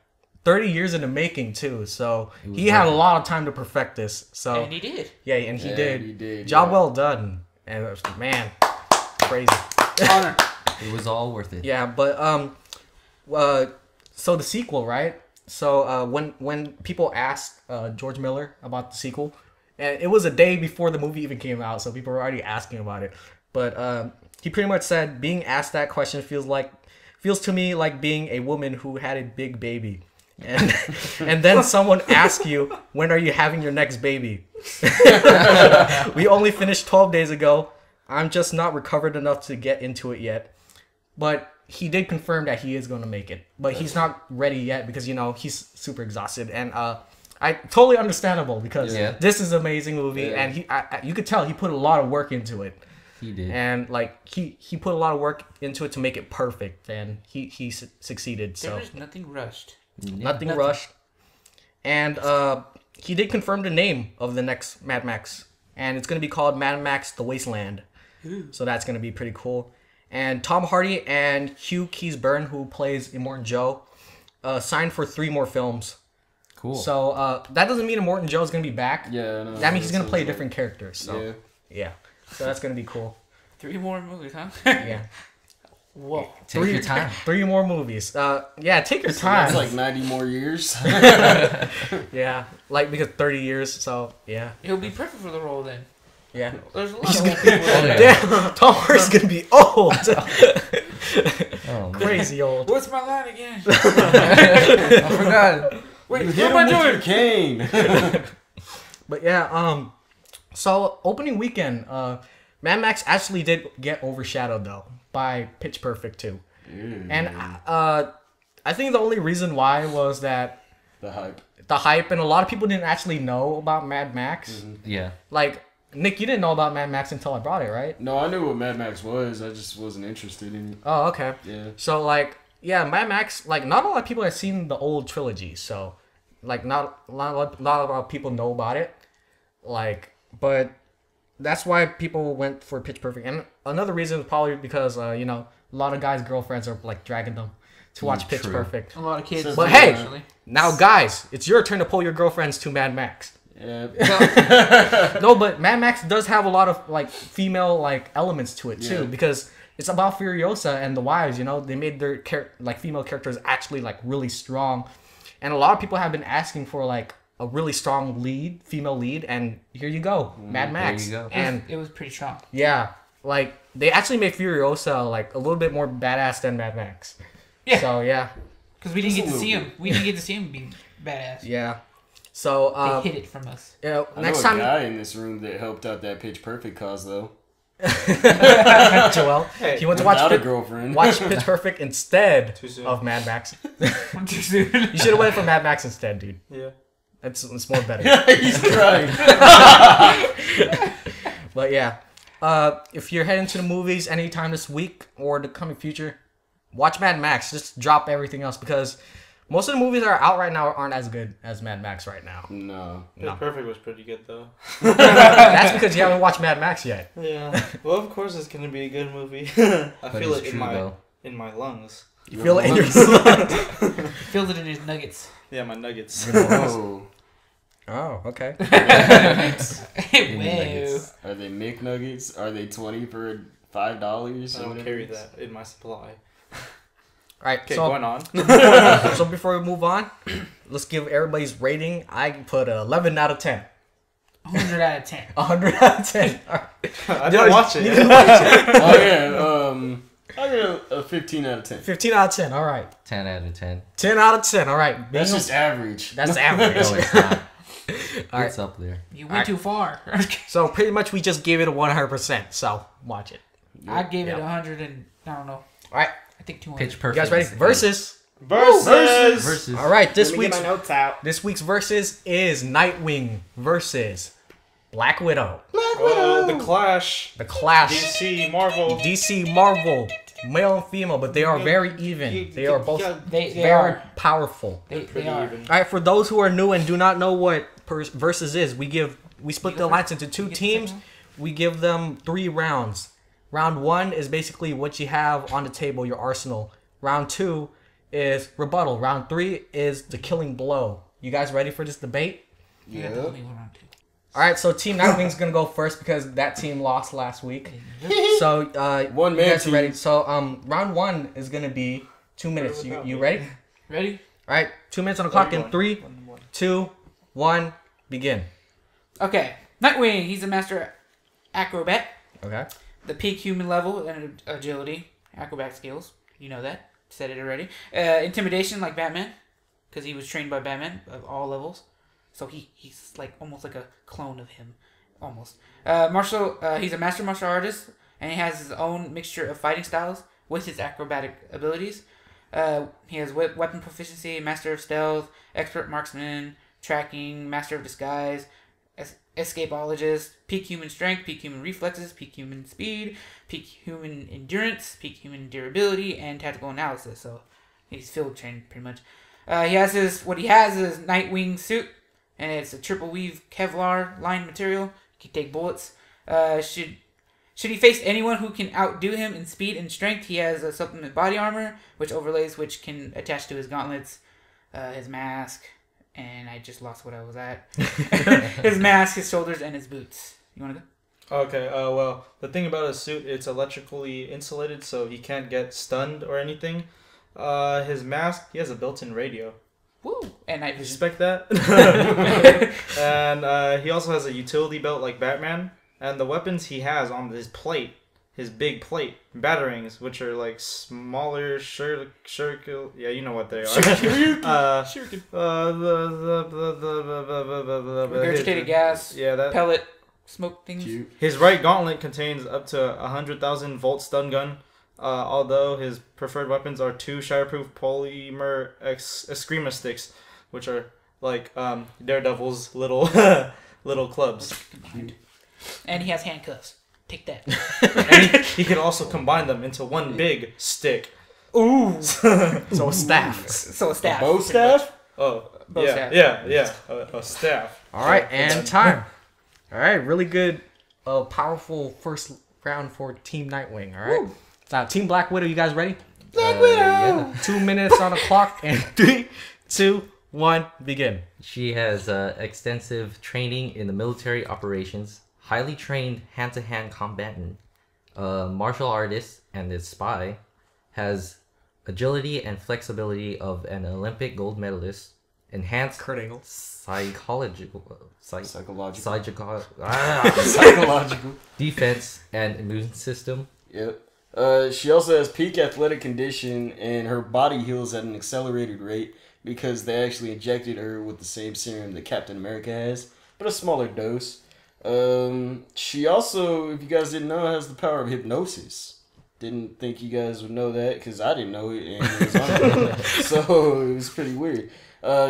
30 years in the making too. So was he had a worth it. lot of time to perfect this. So And he did. yeah, and he Yeah, did. he did, Job yeah. well done. And it was, man, crazy. Honor. It was all worth it. Yeah, but so the sequel, right? So when people asked George Miller about the sequel, and it was a day before the movie even came out, so people were already asking about it. But he pretty much said being asked that question feels to me like being a woman who had a big baby. And and then someone asks you, when are you having your next baby? We only finished 12 days ago. I'm just not recovered enough to get into it yet. But he did confirm that he is going to make it. But he's not ready yet because, he's super exhausted. And I totally understandable because Yeah. this is an amazing movie. Yeah. And you could tell he put a lot of work into it. He did. And like he put a lot of work into it to make it perfect. And he succeeded. So There was nothing rushed. nothing rushed. And he did confirm the name of the next Mad Max, and it's going to be called Mad Max the Wasteland. So that's going to be pretty cool. And Tom Hardy and Hugh Keys-Byrne, who plays Immortan Joe, signed for 3 more films. Cool. So that doesn't mean Immortan Joe is going to be back. Yeah, no, That means he's going to play a sounds different character. So Yeah. yeah. So that's going to be cool. 3 more movies, huh? Yeah. Whoa. Take your time. 3 more movies. Yeah, take your time. That's like 90 more years. Yeah. Like because 30 years. So yeah. He'll be perfect for the role then. Yeah. There's a lot of old people. Damn, Tom Hardy's gonna be old. Oh, man. Crazy old. What's my line again? I forgot. Wait, You what hit am him I with doing? your cane. But yeah, so opening weekend, Mad Max actually did get overshadowed though by Pitch Perfect 2. And I think the only reason why was that The hype. the hype and a lot of people didn't actually know about Mad Max. Yeah. Like Nick, you didn't know about Mad Max until I brought it, right? No, I knew what Mad Max was. I just wasn't interested in it. Oh, okay. Yeah. So like, yeah, Mad Max. Like, not a lot of people have seen the old trilogy, so like, not a lot of people know about it. Like, but that's why people went for Pitch Perfect. And another reason is probably because a lot of guys' girlfriends are like dragging them to watch Pitch True. Perfect. A lot of kids. But hey, actually. now guys, it's your turn to pull your girlfriends to Mad Max. Yeah. No, but Mad Max does have a lot of like female like elements to it too, Yeah. because it's about Furiosa and the wives. They made their female characters actually like really strong, and a lot of people have been asking for like a really strong female lead, and here you go, Mad Max. you go. And It was pretty strong. yeah, like they actually made Furiosa like a little bit more badass than Mad Max. Yeah. So yeah, Because we didn't Just get a to see little him. We didn't get to see him be badass. yeah. So They hid it from us. yeah, I next know a time, guy in this room that helped out that Pitch Perfect cause though. Joel, Hey, he went to watch Without a Pitch, girlfriend. watch Pitch Perfect instead Too soon. of Mad Max. Too soon. You should have went for Mad Max instead, dude. Yeah. It's more better. He's crying. But yeah, if you're heading to the movies anytime this week or the coming future, watch Mad Max. Just drop everything else because most of the movies that are out right now aren't as good as Mad Max right now. No. No. Perfect was pretty good though. That's because you haven't watched Mad Max yet. Yeah. Well, of course it's gonna be a good movie. I But feel it's it true, though. in my lungs. You feel it in your Filled it in his nuggets. Yeah, my nuggets. Whoa. Oh, okay. Wow. Are they McNuggets? Are they 20 for $5? I or don't whatever carry it is? that in my supply. Alright, Okay, so going on. so before we move on, let's give everybody's rating. I put 11 out of 10. 100 out of 10. 100 out of 10. Alright. I didn't watch it. Oh yeah. I give it a 15 out of 10. 15 out of 10. All right. 10 out of 10. 10 out of 10. All right. That's just average. That's average. No, it's not. All It's up there. You went too far. So pretty much we just gave it a 100%. So watch it. I gave it Yeah. 100 and I don't know. All right. I think 200. Pitch perfect. You guys ready? Versus. Versus. All right. Let me get my notes out. This week's versus is Nightwing versus Black Widow. The Clash. The Clash. DC, Marvel. DC, Marvel, male and female, but they are very even. They are both They very are. powerful. They Pretty are. even. All right, for those who are new and do not know what versus is, we split the alliance into two teams. We give them 3 rounds. Round 1 is basically what you have on the table, your arsenal. Round 2 is rebuttal. Round 3 is the killing blow. You guys ready for this debate? Yeah. All right, so Team Nightwing's gonna go first because that team lost last week. So One you man guys are team. ready. So round 1 is gonna be 2 minutes. You ready? Ready? All right, 2 minutes on the clock in 3, 2, 1, begin. Okay. Nightwing. He's a master acrobat. Okay. The peak human level and agility, acrobat skills. You know that. Said it already. Intimidation like Batman, because he was trained by Batman of all levels. So he's like almost like a clone of him, almost. He's a master martial artist, and he has his own mixture of fighting styles with his acrobatic abilities. He has weapon proficiency, master of stealth, expert marksman, tracking, master of disguise, escapologist, peak human strength, peak human reflexes, peak human speed, peak human endurance, peak human durability, and tactical analysis. So he's field trained pretty much. He has his Nightwing suit, and it's a triple weave Kevlar lined material. He can take bullets. Should he face anyone who can outdo him in speed and strength, he has a supplement body armor, which can attach to his gauntlets, his mask, and I just lost what I was at. His mask, his shoulders, and his boots. You want to go? Okay, well, the thing about his suit, it's electrically insulated, so he can't get stunned or anything. His mask, he has a built-in radio. Woo! And night vision. Respect that. And he also has a utility belt like Batman. And the weapons he has on his plate, his big plate, batarangs, which are like smaller shuriken. Yeah, you know what they are. Shuriken. Regurgitated gas. Yeah, that. Pellet. Smoke things. Cute. His right gauntlet contains up to 100,000 volt stun gun. Although his preferred weapons are 2 shatterproof polymer Eskrima sticks, which are like Daredevil's little little clubs. And he has handcuffs. Take that. And he can also combine them into one big stick. Ooh. So a staff. So a staff. Bow staff? Oh, Bow yeah, staff. yeah, a staff. All right, and time. All right, really good, powerful first round for Team Nightwing. All right. Now, Team Black Widow, you guys ready? Black Widow. Yeah. 2 minutes on the clock, and 3, 2, 1, begin. She has extensive training in the military operations, highly trained hand-to-hand combatant, martial artist, and is spy, has agility and flexibility of an Olympic gold medalist, enhanced Kurt Angle. psychological Psychological. defense and immune system. Yep. She also has peak athletic condition, and her body heals at an accelerated rate because they actually injected her with the same serum that Captain America has, but a smaller dose. She also, if you guys didn't know, has the power of hypnosis. Didn't think you guys would know that because I didn't know it, and it was on her. So it was pretty weird.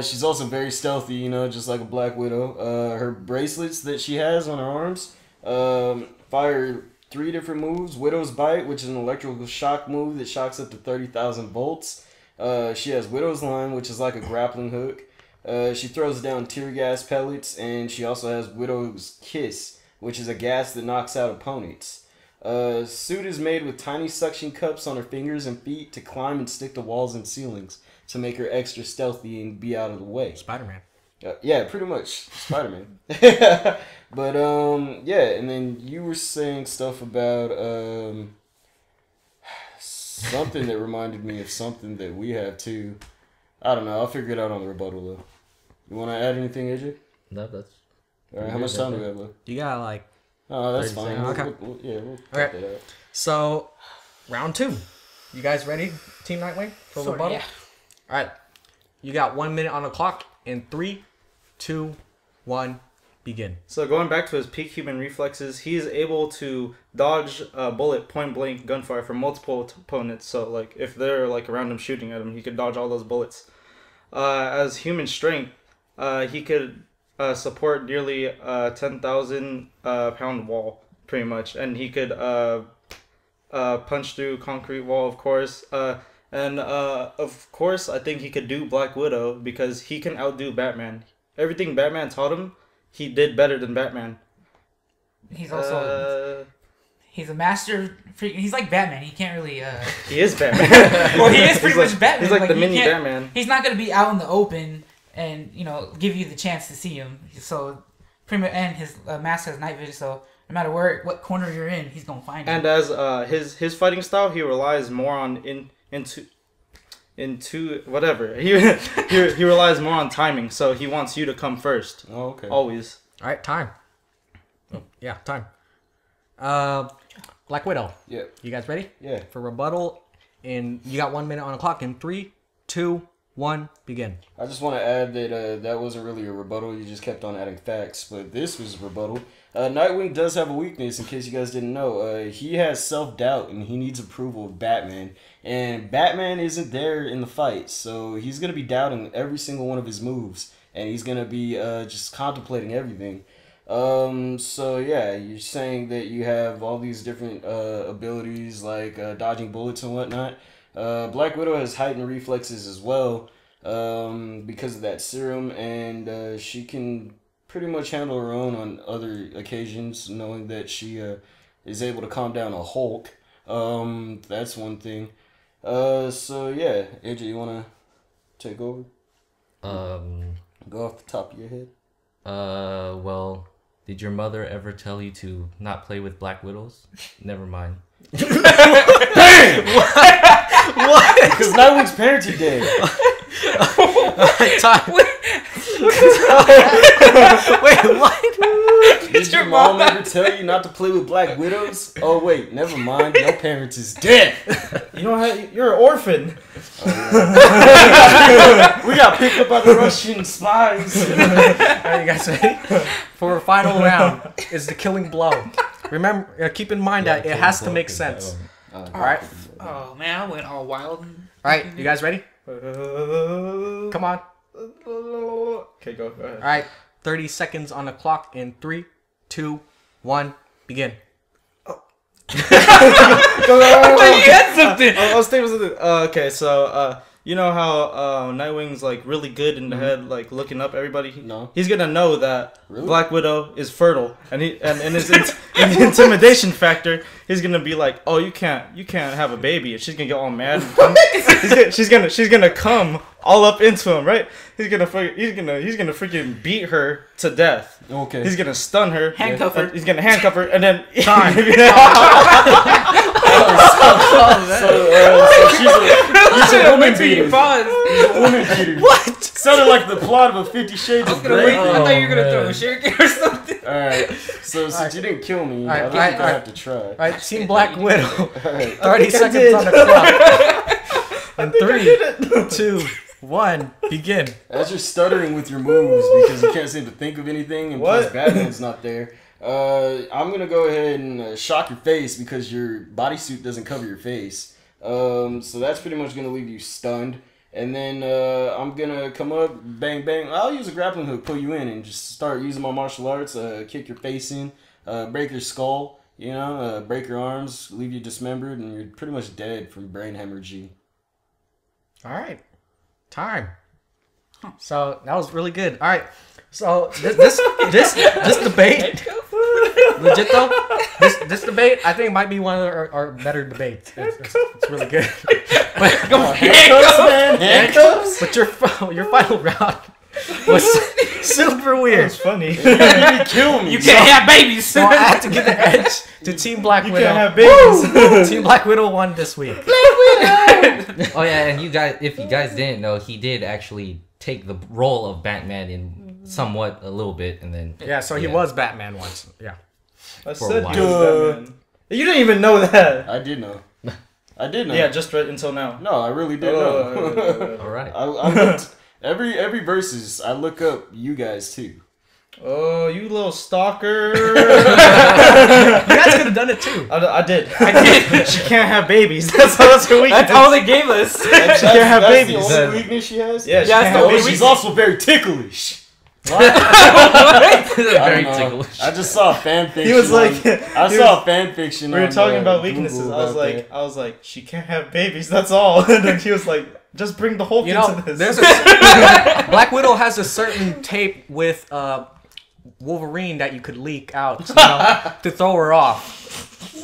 She's also very stealthy, just like a Black Widow. Her bracelets that she has on her arms fire 3 different moves. Widow's Bite, which is an electrical shock move that shocks up to 30,000 volts. She has Widow's Line, which is like a grappling hook. She throws down tear gas pellets, and she also has Widow's Kiss, which is a gas that knocks out opponents. Suit is made with tiny suction cups on her fingers and feet to climb and stick to walls and ceilings to make her extra stealthy and be out of the way. Spider-Man. Yeah, pretty much Spider-Man. But yeah, and then you were saying stuff about something that reminded me of something that we have too. I don't know. I'll figure it out on the rebuttal though. You want to add anything, AJ? No, that's All right. How much time do we have left? You got like. Oh, that's 30 fine. seconds. Okay. We'll cut Okay. that out. So, round 2. You guys ready, Team Nightwing, for Sorta, rebuttal? yeah. All right. You got 1 minute on the clock in 3, 2, 1, begin. So going back to his peak human reflexes, he is able to dodge a bullet point blank gunfire from multiple opponents. So like if they're like around him shooting at him, he could dodge all those bullets. As human strength, he could support nearly a 10,000 pound wall, pretty much, and he could punch through concrete wall, of course. And of course, I think he could do Black Widow because he can outdo Batman. Everything Batman taught him, he did better than Batman. He's also he's a master. He's like Batman. He can't really. He is Batman. Well, he is pretty much Batman. He's like the he mini can't- Batman. He's not gonna be out in the open and give you the chance to see him. So pretty much, and his mask has night vision. So no matter what corner you're in, he's gonna find you. And as his fighting style, he relies more on into whatever. He relies more on timing. So he wants you to come first. Oh, okay. Always. All right, time. Oh, yeah, time. Black Widow. Yeah. You guys ready? Yeah. For rebuttal, and you got 1 minute on the clock in 3, 2, 1, begin. I just want to add that that wasn't really a rebuttal. You just kept on adding facts, but this was a rebuttal. Nightwing does have a weakness, in case you guys didn't know. He has self-doubt, and he needs approval of Batman. And Batman isn't there in the fight, so he's going to be doubting every single one of his moves. And he's going to be just contemplating everything. So yeah, you're saying that you have all these different abilities, like dodging bullets and whatnot. Black Widow has heightened reflexes as well because of that serum, and she can pretty much handle her own on other occasions, knowing that she is able to calm down a Hulk. That's one thing. So yeah, AJ, you wanna take over? Go off the top of your head. Well, did your mother ever tell you to not play with Black Widows? Never mind. What? Because Nightwing's parents are dead. Time. Wait, what? Did your mom ever tell you not to play with Black Widows? Oh wait, never mind. Your parents is dead. You don't have. You're an orphan. We got picked up by the Russian spies. Alright, you guys ready? For our final round is the killing blow. Remember, keep in mind that it has to make sense. Alright? Oh man, I went all wild. Alright, you guys ready? Come on. Okay, go ahead. Alright, 30 seconds on the clock in 3, 2, 1, begin. You had something. I'll stay with it. Okay, so you know how Nightwing's like really good in the head, like looking up everybody. No. He's gonna know that Really? Black Widow is fertile, and in his intimidation factor, he's gonna be like, "Oh, you can't have a baby," and she's gonna get all mad. And come. She's gonna come all up into him, right? He's gonna freaking beat her to death. Okay. He's gonna stun her. Handcuff her. He's gonna handcuff her, and then Time. So she's a woman beater. Pause. He's a woman beater. What? Sounded like the plot of a 50 Shades of Grey. I thought you were gonna throw man. a shuriken or something. Alright, so since you didn't kill me, I don't Alright, think I have to try. Alright, Team Black Widow. Alright. 30 seconds on the clock. In 3, 2, 1, begin. As you're stuttering with your moves because you can't seem to think of anything, and plus What? Batman's not there, I'm gonna go ahead and shock your face because your bodysuit doesn't cover your face. So that's pretty much gonna leave you stunned. And then I'm gonna come up, bang bang. I'll use a grappling hook, pull you in, and just start using my martial arts. Kick your face in, break your skull. You know, break your arms, leave you dismembered, and you're pretty much dead from brain hemorrhage. Alright. Time. So that was really good. Alright. So this debate, legit though, this debate I think might be one of our better debates. It's really good. But, Handcuffs, man! Handcuffs? but your final round was super weird. It's funny. You didn't kill me. You can't have babies. So I had to give the edge to Team Black You Widow. can't have babies. Team Black Widow won this week. Oh yeah, and you guys, if you guys didn't know, he did actually take the role of Batman in somewhat a little bit, and then Yeah, so he was Batman once. Yeah. I For a said while. he was Batman. You didn't even know that. I did know. I did know. Yeah, just right until now. No, I really did know. All right. I looked, every verses. I look up you guys too. Oh, you little stalker! You guys could have done it too. I did. She can't have babies. That's her weakness. That's all they gave us. She can't have babies. That's the only weakness she has. Yeah, she Yeah, can't that's the have only babies. She's also very ticklish. Very ticklish. I just saw a fan fiction. He was like, I saw a fan fiction. we were on, talking about Google weaknesses. about that. I was like, she can't have babies. That's all. And then he was like, just bring the Hulk You know, into this. there's a Black Widow has a certain tape with Wolverine that you could leak out, to throw her off.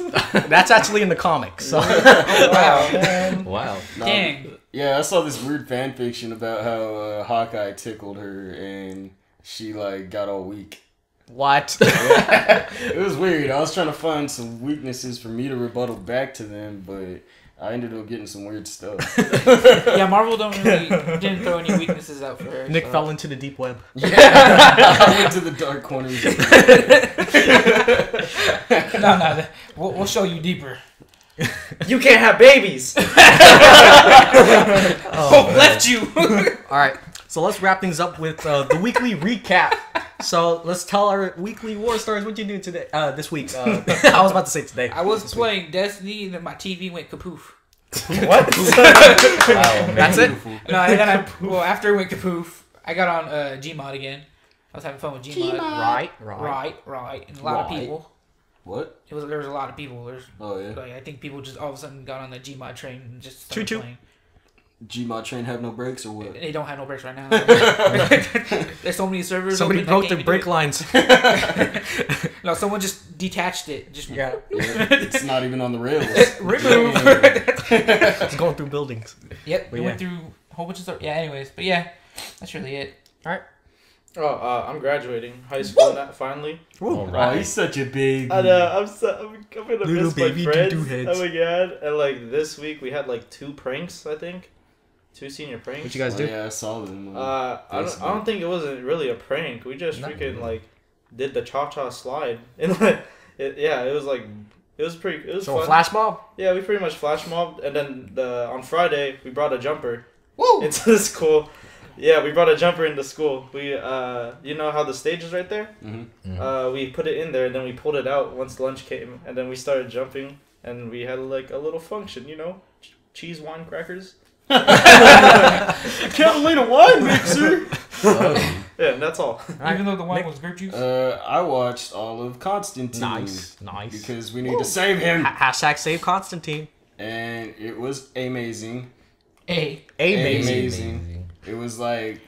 That's actually in the comics. So. Wow. Wow. No, Dang. Yeah, I saw this weird fan fiction about how Hawkeye tickled her and she like got all weak. What? It was weird. I was trying to find some weaknesses for me to rebuttal back to them, but I ended up getting some weird stuff. Yeah, Marvel didn't throw any weaknesses out for her. Nick so. fell into the deep web. I went to the dark corners. No, we'll show you deeper. You can't have babies. Hope left you. All right, so let's wrap things up with the weekly recap. So let's tell our weekly war stories. What'd you do today? This week? I was about to say today. I was playing Destiny and then my TV went kapoof. What? Wow. That's it. No, and then after it went kapoof, I got on Gmod again. I was having fun with Gmod. Right. Right, and a lot of Right. people. What? There was a lot of people. Oh yeah. Like, I think people just all of a sudden got on the Gmod train and just started Choo-choo. playing. Gmod train have no brakes or what? They don't have no breaks right now. There's so many servers. Somebody open, I broke can't their even do brake it. lines. No, someone just detached it. Just Yeah, Yeah, it's not even on the rails. remove. it's going through buildings. Yep, we yeah. went through a whole bunch of stuff. Yeah, anyways, but yeah, that's really it. Oh, I'm graduating high school finally. All Oh, right. he's such a big. And I'm gonna Little miss my baby friends. doo-doo-heads. Oh my god! And like this week we had like 2 pranks. I think 2 senior pranks. What you guys do? Yeah, I saw them. I don't think it wasn't really a prank. We just Not freaking really. like did the cha-cha slide. And it was like it was So a fun. flash mob. Yeah, we pretty much flash mobbed, and then on Friday we brought a jumper Woo! into the school. Yeah, we brought a jumper into school. We you know how the stage is right there? Mm-hmm. We put it in there, and then we pulled it out once lunch came, and then we started jumping, and we had like a little function, you know, cheese wine crackers. Catalina wine mixer. Yeah, and that's all. Even though the wine Nick? was grape juice. I watched all of Constantine. Nice. Because we need to save him, Hashtag save Constantine. and it was amazing. Hey, Amazing. It was like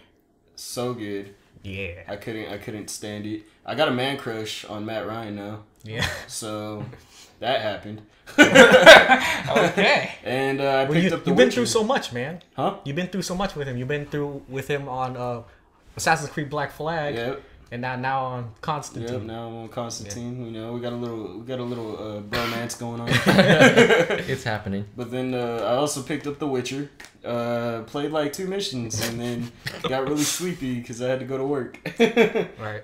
so good. Yeah. I couldn't stand it. I got a man crush on Matt Ryan now, Yeah. so that happened. okay. And I Well, picked up the you've been Witcher. through so much, man. Huh? You've been through so much with him. You've been through with him on Assassin's Creed Black Flag, Yep. and now on Constantine. Yep. Now I'm on Constantine. You know, we got a little bromance going on. It's happening. But then I also picked up The Witcher. Played like 2 missions and then got really sleepy because I had to go to work. Right.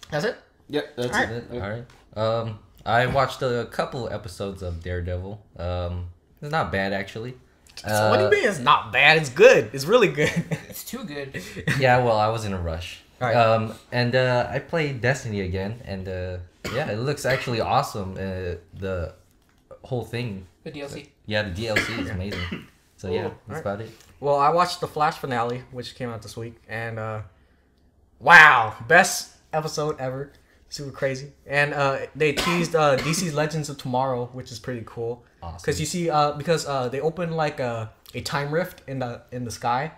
That's it. Yep, that's Alright. it. All right. I watched a couple episodes of Daredevil. It's not bad actually. So what do you mean? It's not bad. It's good. It's really good. It's too good. Yeah, well, I was in a rush. Alright. And I played Destiny again, and yeah, it looks actually awesome. The whole thing. The DLC. Yeah, the DLC is amazing. So yeah, that's about it. Well, I watched the Flash finale, which came out this week, and wow, best episode ever. Super crazy. And they teased DC's Legends of Tomorrow, which is pretty cool. Awesome. Because you see, because they opened like a time rift in the sky,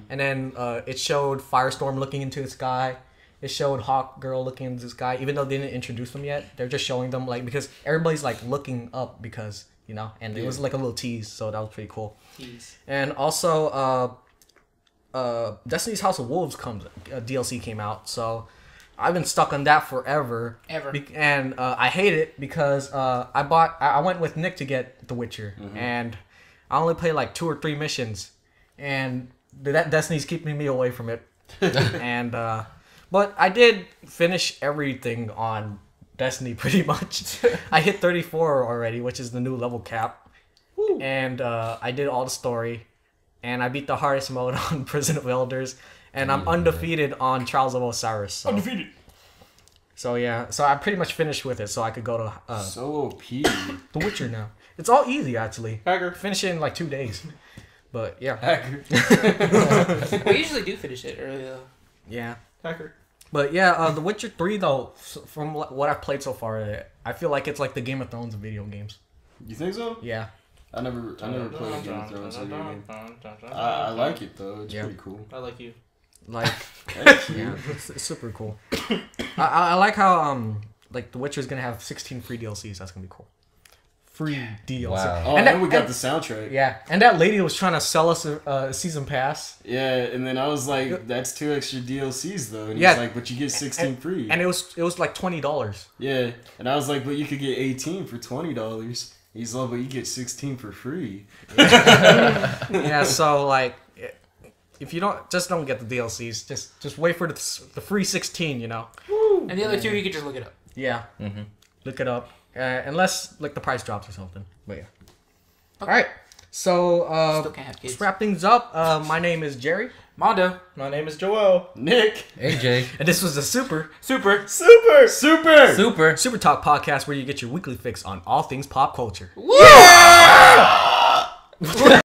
and then it showed Firestorm looking into the sky. It showed Hawkgirl looking into the sky, even though they didn't introduce them yet. They're just showing them like because everybody's like looking up because you know, and it was like a little tease, so that was pretty cool. Jeez. And also, Destiny's House of Wolves DLC came out, so I've been stuck on that forever. And I hate it because I went with Nick to get The Witcher, and I only played like 2 or 3 missions, and that Destiny's keeping me away from it. And but I did finish everything on Destiny pretty much. I hit 34 already, which is the new level cap. and I did all the story, and I beat the hardest mode on Prison of Elders, and I'm undefeated on Trials of Osiris. So. Undefeated. So yeah, so I pretty much finished with it, so I could go to So OP. The Witcher now. It's all easy actually. Hacker. Finish it in like 2 days. But yeah. Hacker. We usually do finish it early though. Yeah. Hacker. But yeah, The Witcher 3 though, from what I've played so far, I feel like it's like the Game of Thrones of video games. You think so? Yeah. I never played Game of Thrones video game. I like it though. It's pretty cool. I like you. Like, yeah, it's super cool. I like how like The Witcher's gonna have 16 free DLCs. That's gonna be cool. Free DLC. Wow. Oh, and we got the soundtrack. Yeah, and that lady was trying to sell us a season pass. Yeah, and then I was like, "That's 2 extra DLCs though." And Yeah. he's like, "But you get 16 free." And it was like $20. Yeah, and I was like, "But you could get 18 for $20." He's like, "But you get 16 for free." Yeah, so like, if you don't get the DLCs, just wait for the free 16. You know. And the other two, you can just look it up. Yeah. Look it up. Unless like the price drops or something. But yeah. All right. So Still can't have kids. let's wrap things up. My name is Jerry, Mondo. My name is Joel. Nick, AJ. and this was the Super Super. Talk podcast, where you get your weekly fix on all things pop culture.